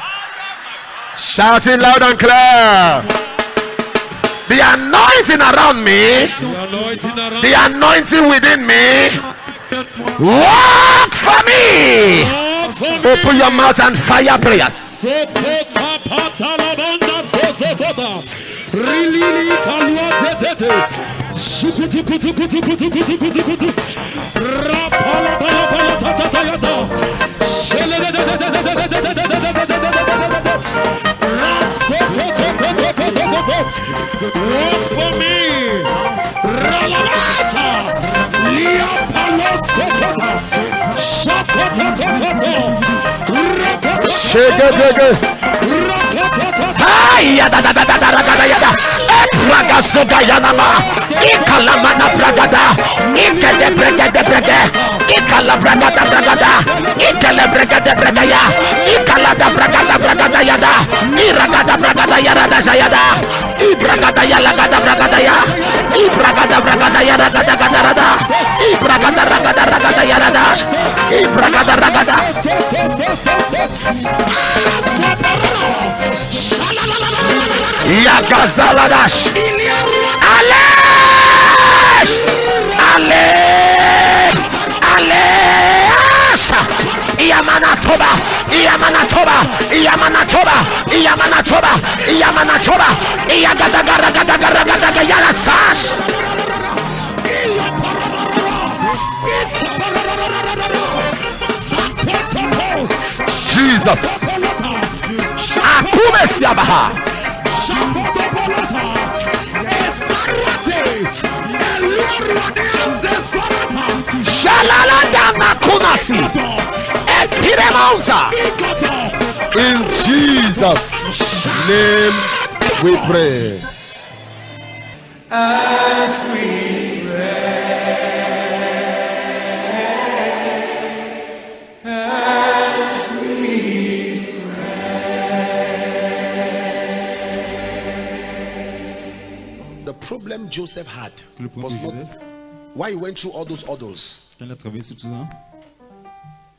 [SPEAKER 7] Shout it loud and clear. The anointing around me, the anointing within me, work for me. Open your mouth and fire prayers.
[SPEAKER 2] Work for me. Ralalata. Lia Palosopata.
[SPEAKER 7] Shake it. Ay, yada, da, da, da, da, da, da, yada. Praga soda yanama. Ikalamana bragada. Ikele bragade bragade. Ikala bragada bragada. Ikele bragade bragaya. Ikala da bragada bragada yada. Iragada bragada yada jayada. Ibragada yala gada bragada ya. Ibragada bragada yada gada gada rada. Ibragada ragada ragada yada dash. Ibragada ragada. Yagazaladash. Alesh. Alesh. Alesh. Yamanatoba.
[SPEAKER 1] Iyamanatoba, Iyamanatoba, Iyamanatoba, Iyamanatoba, Iyagadagaragadagaragadaga Yarasash. Jesus. Akume Siabaha. Shalalanda Makunasi. Epiremonta.
[SPEAKER 7] In Jesus' name we pray.
[SPEAKER 5] As we pray, as we
[SPEAKER 6] The problem Joseph had
[SPEAKER 9] Le problème
[SPEAKER 6] was
[SPEAKER 9] de
[SPEAKER 6] not
[SPEAKER 9] Joseph,
[SPEAKER 6] why he went through all those orders.
[SPEAKER 9] quand il a traversé tout ça,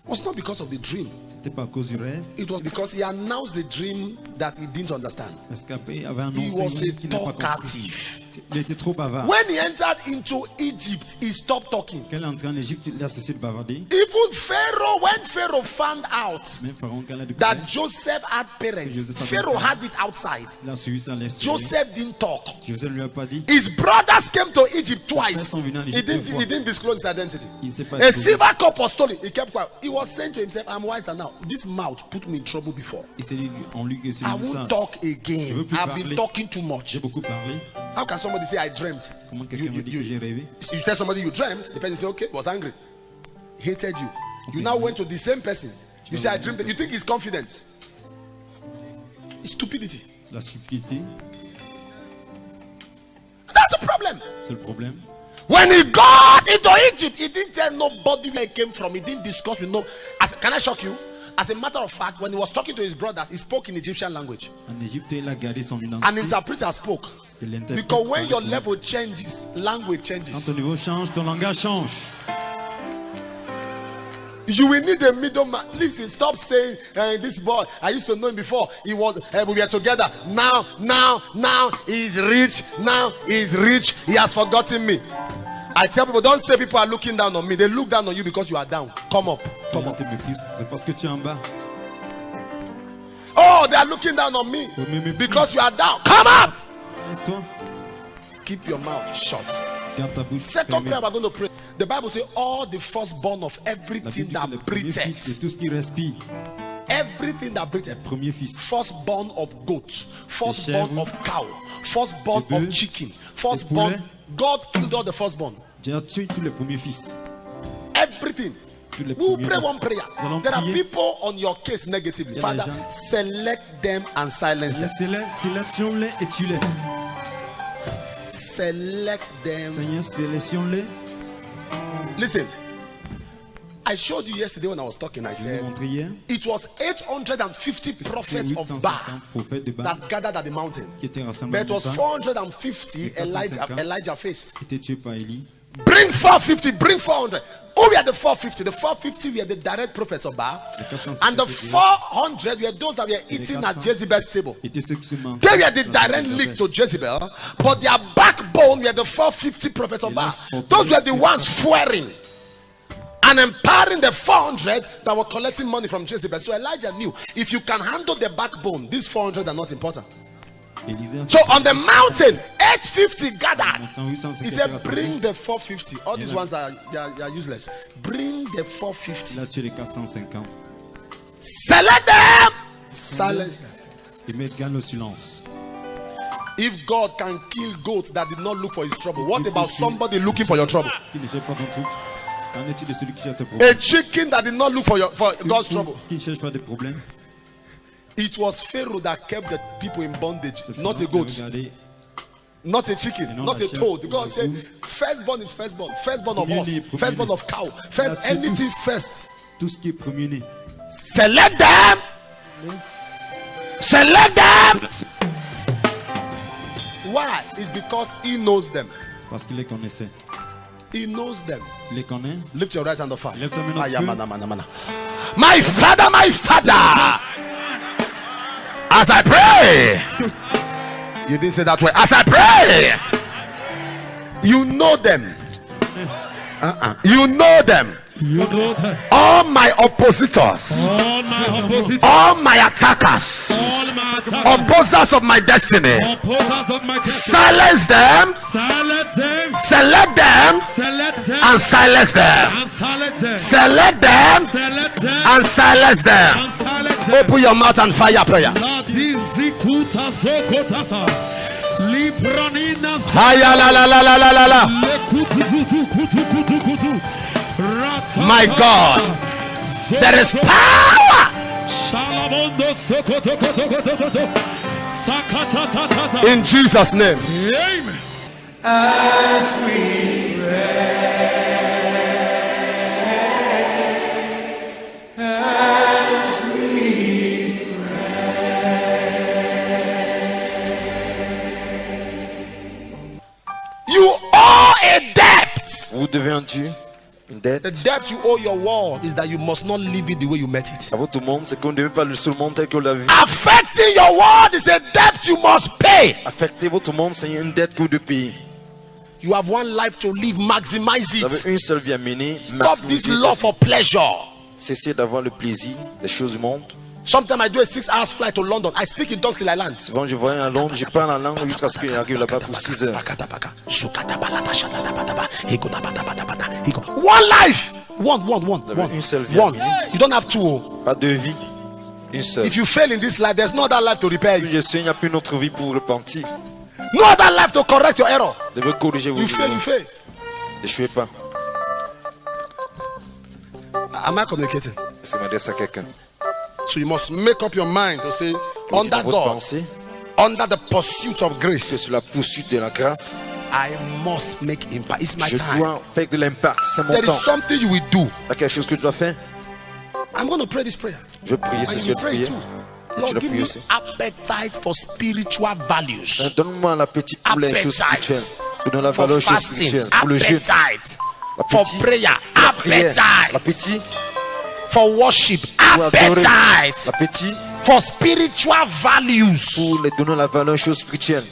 [SPEAKER 6] Was not because of the dream.
[SPEAKER 9] c'était pas à cause du rêve,
[SPEAKER 6] It was because he announced the dream that he didn't understand.
[SPEAKER 9] parce qu'après il avait
[SPEAKER 6] He
[SPEAKER 9] annoncé
[SPEAKER 6] was
[SPEAKER 9] une qui n'a pas compris.
[SPEAKER 6] talkative.
[SPEAKER 9] Il était trop bavard.
[SPEAKER 6] When he entered into Egypt, he stopped talking.
[SPEAKER 9] Quand il est entré en Égypte, il a cessé de bavarder.
[SPEAKER 6] Even Pharaoh, when Pharaoh found out
[SPEAKER 9] Même Pharaon, quand il a découvert,
[SPEAKER 6] that Joseph had parents, Pharaoh had it outside.
[SPEAKER 9] il a suivi ça à l'extérieur.
[SPEAKER 6] Joseph didn't talk.
[SPEAKER 9] Joseph ne lui a pas dit.
[SPEAKER 6] His brothers came to Egypt twice.
[SPEAKER 9] sont venus en
[SPEAKER 6] He
[SPEAKER 9] Égypte deux
[SPEAKER 6] didn't,
[SPEAKER 9] fois.
[SPEAKER 6] he didn't disclose his identity.
[SPEAKER 9] Il ne s'est pas
[SPEAKER 6] A
[SPEAKER 9] exposé.
[SPEAKER 6] silver cup was stolen. He kept quiet. He was saying to himself, I'm wiser now. This mouth put me in trouble before.
[SPEAKER 9] Il s'est dit en lui que c'est
[SPEAKER 6] I
[SPEAKER 9] lui ça.
[SPEAKER 6] won't talk
[SPEAKER 9] Je
[SPEAKER 6] again.
[SPEAKER 9] veux plus
[SPEAKER 6] I've been
[SPEAKER 9] parler.
[SPEAKER 6] talking too much.
[SPEAKER 9] J'ai beaucoup parlé.
[SPEAKER 6] How can somebody say I dreamt?
[SPEAKER 9] Comment quelqu'un m'a dit que j'ai rêvé?
[SPEAKER 6] You tell somebody you dreamt, the person say, okay, was angry, hated you. You now went to the same person. You say I dreamt. You think it's confidence? It's stupidity.
[SPEAKER 9] C'est la stupidité.
[SPEAKER 6] That's the problem.
[SPEAKER 9] C'est le problème.
[SPEAKER 6] When he got into Egypt, he didn't tell nobody where he came from. He didn't discuss with no. Can I shock you? As a matter of fact, when he was talking to his brothers, he spoke in Egyptian language.
[SPEAKER 9] En Égypte, il a gardé son
[SPEAKER 6] An
[SPEAKER 9] identité.
[SPEAKER 6] interpreter spoke.
[SPEAKER 9] Et l'interprète
[SPEAKER 6] Because when your
[SPEAKER 9] parlait.
[SPEAKER 6] level changes, language
[SPEAKER 9] Quand
[SPEAKER 6] changes.
[SPEAKER 9] ton niveau change, ton langage change.
[SPEAKER 6] You will need a middleman. Listen, stop saying this boy. I used to know him before. He was we were together. Now he's rich. Now he's rich. He has forgotten me. I tell people, don't say people are looking down on me. They look down on you because you are down. Come up. Come
[SPEAKER 9] Quand
[SPEAKER 6] up.
[SPEAKER 9] tu méprises, c'est parce que tu es en bas.
[SPEAKER 6] Oh, they are looking down on me
[SPEAKER 9] Oui, mais
[SPEAKER 6] because you are down. Come up.
[SPEAKER 9] Et toi,
[SPEAKER 6] Keep your mouth shut.
[SPEAKER 9] garde ta bouche
[SPEAKER 6] Second
[SPEAKER 9] fermée.
[SPEAKER 6] prayer, we're going to pray. The Bible says, all the firstborn of
[SPEAKER 9] La
[SPEAKER 6] everything
[SPEAKER 9] Bible dit que
[SPEAKER 6] that
[SPEAKER 9] le premier fils de
[SPEAKER 6] breatheth,
[SPEAKER 9] tout ce qui respire,
[SPEAKER 6] everything that breatheth,
[SPEAKER 9] premier fils,
[SPEAKER 6] firstborn of goat, firstborn
[SPEAKER 9] chèvres,
[SPEAKER 6] of cow, firstborn
[SPEAKER 9] des
[SPEAKER 6] of
[SPEAKER 9] bœufs,
[SPEAKER 6] chicken,
[SPEAKER 9] des
[SPEAKER 6] firstborn.
[SPEAKER 9] poulets.
[SPEAKER 6] God killed all the firstborn.
[SPEAKER 9] Dieu a tué tous les premiers fils.
[SPEAKER 6] Everything.
[SPEAKER 9] Tous les
[SPEAKER 6] We will
[SPEAKER 9] premiers
[SPEAKER 6] pray
[SPEAKER 9] fils.
[SPEAKER 6] one prayer.
[SPEAKER 9] Nous allons
[SPEAKER 6] There are
[SPEAKER 9] prier.
[SPEAKER 6] people on your case negatively.
[SPEAKER 9] Il y a des
[SPEAKER 6] Father,
[SPEAKER 9] gens-
[SPEAKER 6] select them and silence them.
[SPEAKER 9] Sélectionne-les et tue-les.
[SPEAKER 6] Select them.
[SPEAKER 9] Seigneur, sélectionne-les.
[SPEAKER 6] Listen, I showed you yesterday when I was talking. I
[SPEAKER 9] Je vous
[SPEAKER 6] said
[SPEAKER 9] ai montré hier.
[SPEAKER 6] it was 850 prophets of
[SPEAKER 9] 850
[SPEAKER 6] Baal
[SPEAKER 9] prophètes de Baal
[SPEAKER 6] that gathered at the mountain.
[SPEAKER 9] qui étaient rassemblés
[SPEAKER 6] But it
[SPEAKER 9] en
[SPEAKER 6] was
[SPEAKER 9] montagne,
[SPEAKER 6] 450
[SPEAKER 9] 450.
[SPEAKER 6] Elijah faced.
[SPEAKER 9] qui étaient tués par Élie.
[SPEAKER 6] Bring 450, bring 400. Who were the 450? The 450 were the direct prophets of Baal.
[SPEAKER 9] Les 450
[SPEAKER 6] And the
[SPEAKER 9] étaient
[SPEAKER 6] 400 were those that were
[SPEAKER 9] les
[SPEAKER 6] eating
[SPEAKER 9] 400
[SPEAKER 6] at Jezebel's table.
[SPEAKER 9] étaient ceux qui se mangent.
[SPEAKER 6] They were the direct link to Jezebel, but their backbone were the 450 prophets of Baal. Those were the ones swearing and empowering the 400 that were collecting money from Jezebel. So Elijah knew if you can handle the backbone, these 400 are not important.
[SPEAKER 9] Élisée,
[SPEAKER 6] So on the mountain, 850 gathered.
[SPEAKER 9] montant 850
[SPEAKER 6] He said,
[SPEAKER 9] rassemblés.
[SPEAKER 6] bring the 450. All these ones are, they are useless. Bring the 450.
[SPEAKER 9] Il a tué les 450.
[SPEAKER 6] Select them. Silence them.
[SPEAKER 9] Et mettre gagne le silence.
[SPEAKER 6] If God can kill goats that did not look for his trouble, what about somebody looking for your trouble?
[SPEAKER 9] Qui ne cherche pas ton truc. Qu'en est-il de celui qui cherche tes problèmes?
[SPEAKER 6] A chicken that did not look for God's trouble.
[SPEAKER 9] Qui ne cherche pas de problèmes?
[SPEAKER 6] It was Pharaoh that kept the people in bondage,
[SPEAKER 9] C'est
[SPEAKER 6] not a
[SPEAKER 9] Pharaon
[SPEAKER 6] goat,
[SPEAKER 9] qui a regardé
[SPEAKER 6] not a chicken,
[SPEAKER 9] Et non
[SPEAKER 6] not
[SPEAKER 9] la
[SPEAKER 6] a
[SPEAKER 9] chèvre
[SPEAKER 6] toad.
[SPEAKER 9] ou
[SPEAKER 6] God
[SPEAKER 9] la
[SPEAKER 6] said,
[SPEAKER 9] poule.
[SPEAKER 6] firstborn is firstborn, firstborn of
[SPEAKER 9] Premier-né,
[SPEAKER 6] horse,
[SPEAKER 9] premier-né.
[SPEAKER 6] firstborn of cow, first
[SPEAKER 9] Là-dessus,
[SPEAKER 6] anything
[SPEAKER 9] tous.
[SPEAKER 6] first.
[SPEAKER 9] tout ce qui est premier-né.
[SPEAKER 6] Select them. Select them. Why? It's because he knows them.
[SPEAKER 9] Parce qu'il les connaissait.
[SPEAKER 6] He knows them.
[SPEAKER 9] Il les connaît.
[SPEAKER 6] Lift your right hand of fire.
[SPEAKER 9] Lève ta main en feu.
[SPEAKER 6] My father, as I pray, you didn't say that way. As I pray, you know them. You know them.
[SPEAKER 4] You know that.
[SPEAKER 1] all my oppositors,
[SPEAKER 4] All my oppositors.
[SPEAKER 1] all my attackers,
[SPEAKER 4] All my attackers.
[SPEAKER 1] opposers of my destiny,
[SPEAKER 4] Opposers of my destiny.
[SPEAKER 1] silence them,
[SPEAKER 4] Silence them.
[SPEAKER 1] select them,
[SPEAKER 4] Select them.
[SPEAKER 1] and silence them.
[SPEAKER 4] And silence them.
[SPEAKER 1] Select them
[SPEAKER 4] Select them.
[SPEAKER 1] and silence them.
[SPEAKER 4] And silence them.
[SPEAKER 1] Open your mouth and fire prayer.
[SPEAKER 4] Ladizikuta sokotata. Libranina
[SPEAKER 1] Haya la la la la la la la.
[SPEAKER 4] lekututututututututu. Rata-
[SPEAKER 1] My God, there is power
[SPEAKER 4] Shalamondo sokotokotokotokoto. Sakatatata.
[SPEAKER 1] in Jesus' name.
[SPEAKER 4] Amen.
[SPEAKER 5] As we pray, as we
[SPEAKER 1] You owe a debt.
[SPEAKER 10] Vous devez un Dieu, une dette.
[SPEAKER 6] The debt you owe your world is that you must not live it the way you met it.
[SPEAKER 10] À votre monde, c'est qu'on ne devait pas le seul monde tel qu'on l'a vu.
[SPEAKER 1] Affecting your world is a debt you must pay.
[SPEAKER 10] Affecter votre monde, c'est une dette que vous devez payer.
[SPEAKER 6] You have one life to live, maximize
[SPEAKER 10] Vous avez
[SPEAKER 6] it.
[SPEAKER 10] une seule vie à mener.
[SPEAKER 6] Stop this
[SPEAKER 10] Maximisez
[SPEAKER 6] love
[SPEAKER 10] ça.
[SPEAKER 6] for pleasure.
[SPEAKER 10] Cessez d'avoir le plaisir des choses du monde.
[SPEAKER 6] Sometimes I do a 6 hours flight to London. I speak in tongues till I land.
[SPEAKER 10] Souvent, je voyage à Londres, je parle en langue jusqu'à ce qu'il arrive là-bas pour 6 heures.
[SPEAKER 6] One life. One.
[SPEAKER 10] avez une seule vie à
[SPEAKER 6] One.
[SPEAKER 10] mener.
[SPEAKER 6] You don't have two.
[SPEAKER 10] Pas deux vies, une seule.
[SPEAKER 6] If you fail in this life, there's no other life to repair
[SPEAKER 10] Si
[SPEAKER 6] it.
[SPEAKER 10] je suis, il n'y a plus une autre vie pour repentir.
[SPEAKER 6] No other life to correct your error.
[SPEAKER 10] Vous devez corriger vos
[SPEAKER 6] You fail, you
[SPEAKER 10] erreurs.
[SPEAKER 6] fail.
[SPEAKER 10] N'échouez pas.
[SPEAKER 6] Am I communicating?
[SPEAKER 10] Est-ce que je m'adresse à quelqu'un?
[SPEAKER 6] So you must make up your mind to say,
[SPEAKER 10] Dans
[SPEAKER 6] under
[SPEAKER 10] votre
[SPEAKER 6] God,
[SPEAKER 10] pensée,
[SPEAKER 6] under the pursuit of
[SPEAKER 10] que
[SPEAKER 6] grace,
[SPEAKER 10] sur la poursuite de la grâce,
[SPEAKER 6] I must make impact. It's my
[SPEAKER 10] je
[SPEAKER 6] time.
[SPEAKER 10] dois faire de l'impact. C'est mon
[SPEAKER 6] There
[SPEAKER 10] temps.
[SPEAKER 6] is something you will do.
[SPEAKER 10] Il y a quelque chose que je dois faire.
[SPEAKER 6] I'm going to pray this prayer.
[SPEAKER 10] Je vais prier
[SPEAKER 6] And
[SPEAKER 10] ce
[SPEAKER 6] you
[SPEAKER 10] soir
[SPEAKER 6] will pray
[SPEAKER 10] prière.
[SPEAKER 6] too.
[SPEAKER 10] Et tu
[SPEAKER 6] Lord,
[SPEAKER 10] l'as
[SPEAKER 6] give
[SPEAKER 10] prié
[SPEAKER 6] me
[SPEAKER 10] aussi.
[SPEAKER 6] appetite for spiritual values.
[SPEAKER 10] Donne-moi l'appétit pour les choses
[SPEAKER 6] Appetite
[SPEAKER 10] spirituelles. Donne la
[SPEAKER 6] for
[SPEAKER 10] valeur aux choses
[SPEAKER 6] fasting.
[SPEAKER 10] spirituelles. Pour le jeûne.
[SPEAKER 6] Appetite for
[SPEAKER 10] L'appétit.
[SPEAKER 6] prayer.
[SPEAKER 10] La prière.
[SPEAKER 6] Appetite
[SPEAKER 10] L'appétit
[SPEAKER 6] for worship.
[SPEAKER 10] pour adorer.
[SPEAKER 6] Appetite
[SPEAKER 10] L'appétit
[SPEAKER 6] for spiritual values.
[SPEAKER 10] pour les donner la valeur aux choses spirituelles.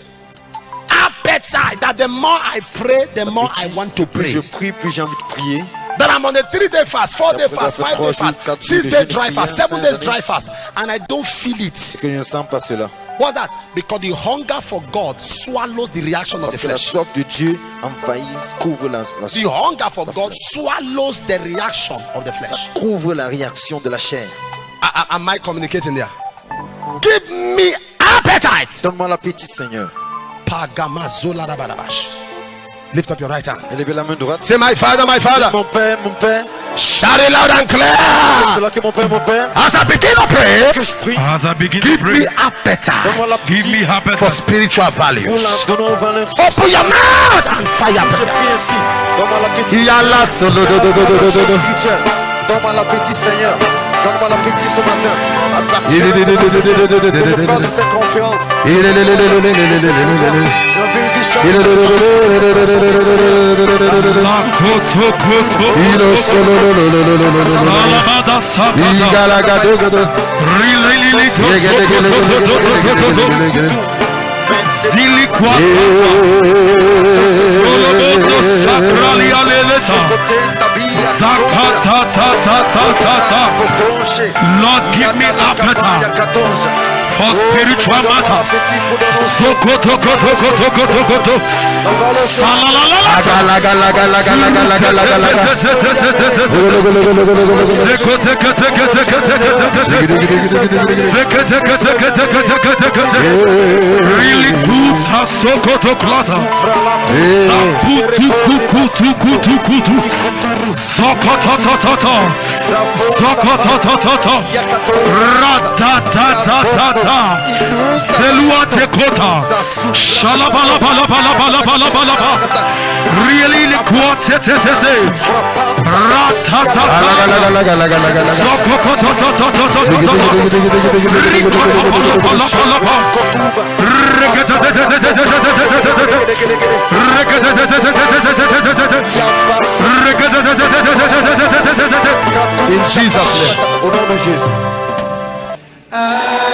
[SPEAKER 6] Appetite that the more I pray, the more I want to
[SPEAKER 10] Plus
[SPEAKER 6] pray.
[SPEAKER 10] je prie, plus j'ai envie de prier.
[SPEAKER 6] Then I'm on a 3-day fast, 4-day fast, 5-day fast, 6-day dry fast, 7 days dry fast, and I don't feel it.
[SPEAKER 10] Que je ne sens pas cela.
[SPEAKER 6] What's that? Because the hunger for God swallows the reaction of
[SPEAKER 10] Parce
[SPEAKER 6] the
[SPEAKER 10] que la
[SPEAKER 6] flesh.
[SPEAKER 10] soif de Dieu envahit, couvre la
[SPEAKER 6] The
[SPEAKER 10] soif.
[SPEAKER 6] hunger for God swallows the reaction of the flesh.
[SPEAKER 10] Couvre la réaction de la chair.
[SPEAKER 6] Am I communicating there? Give me appetite.
[SPEAKER 10] Donne-moi l'appétit, Seigneur.
[SPEAKER 6] Pagama zola rabarabash. Lift up your right hand.
[SPEAKER 10] Élevez la main droite.
[SPEAKER 6] Say, my Father, my Father.
[SPEAKER 10] Mon Père, mon Père.
[SPEAKER 1] Shout it loud and
[SPEAKER 10] C'est
[SPEAKER 1] clear.
[SPEAKER 10] là que mon Père.
[SPEAKER 1] As I begin to pray,
[SPEAKER 10] Que je prie.
[SPEAKER 4] As I begin to
[SPEAKER 1] give me
[SPEAKER 4] pray,
[SPEAKER 1] appetite
[SPEAKER 10] Donne-moi
[SPEAKER 4] give me
[SPEAKER 10] l'appétit
[SPEAKER 4] appetite.
[SPEAKER 1] for spiritual
[SPEAKER 10] pour
[SPEAKER 1] values.
[SPEAKER 10] la donner aux valeurs.
[SPEAKER 1] Open your mouth and fire
[SPEAKER 10] Je
[SPEAKER 1] prayer.
[SPEAKER 10] prie ainsi. Donne-moi l'appétit.
[SPEAKER 1] Yalla solo do do do do do do do.
[SPEAKER 10] Donne-moi l'appétit, Seigneur. Donne-moi l'appétit ce matin. À partir de maintenant, que je parle de cette conférence.
[SPEAKER 4] Salamada sabada. Zili kwatata. Solomondo sakrali aleleta. Zakatatatata. Lord, give me appetite for spiritual matters. Sokotokotokotokotokoto. Salalalala.
[SPEAKER 1] Laga laga laga laga laga laga laga.
[SPEAKER 4] Really good Sasokoto Klasa Saputukutukutukutu Sokototototo Sokototototo Ratatatata Selua Tekota Shalabalabalabalabalabalaba Really the quartet Ratatata
[SPEAKER 1] Laga laga laga laga.
[SPEAKER 6] In Jesus' name.
[SPEAKER 10] Au nom de Jésus.
[SPEAKER 5] as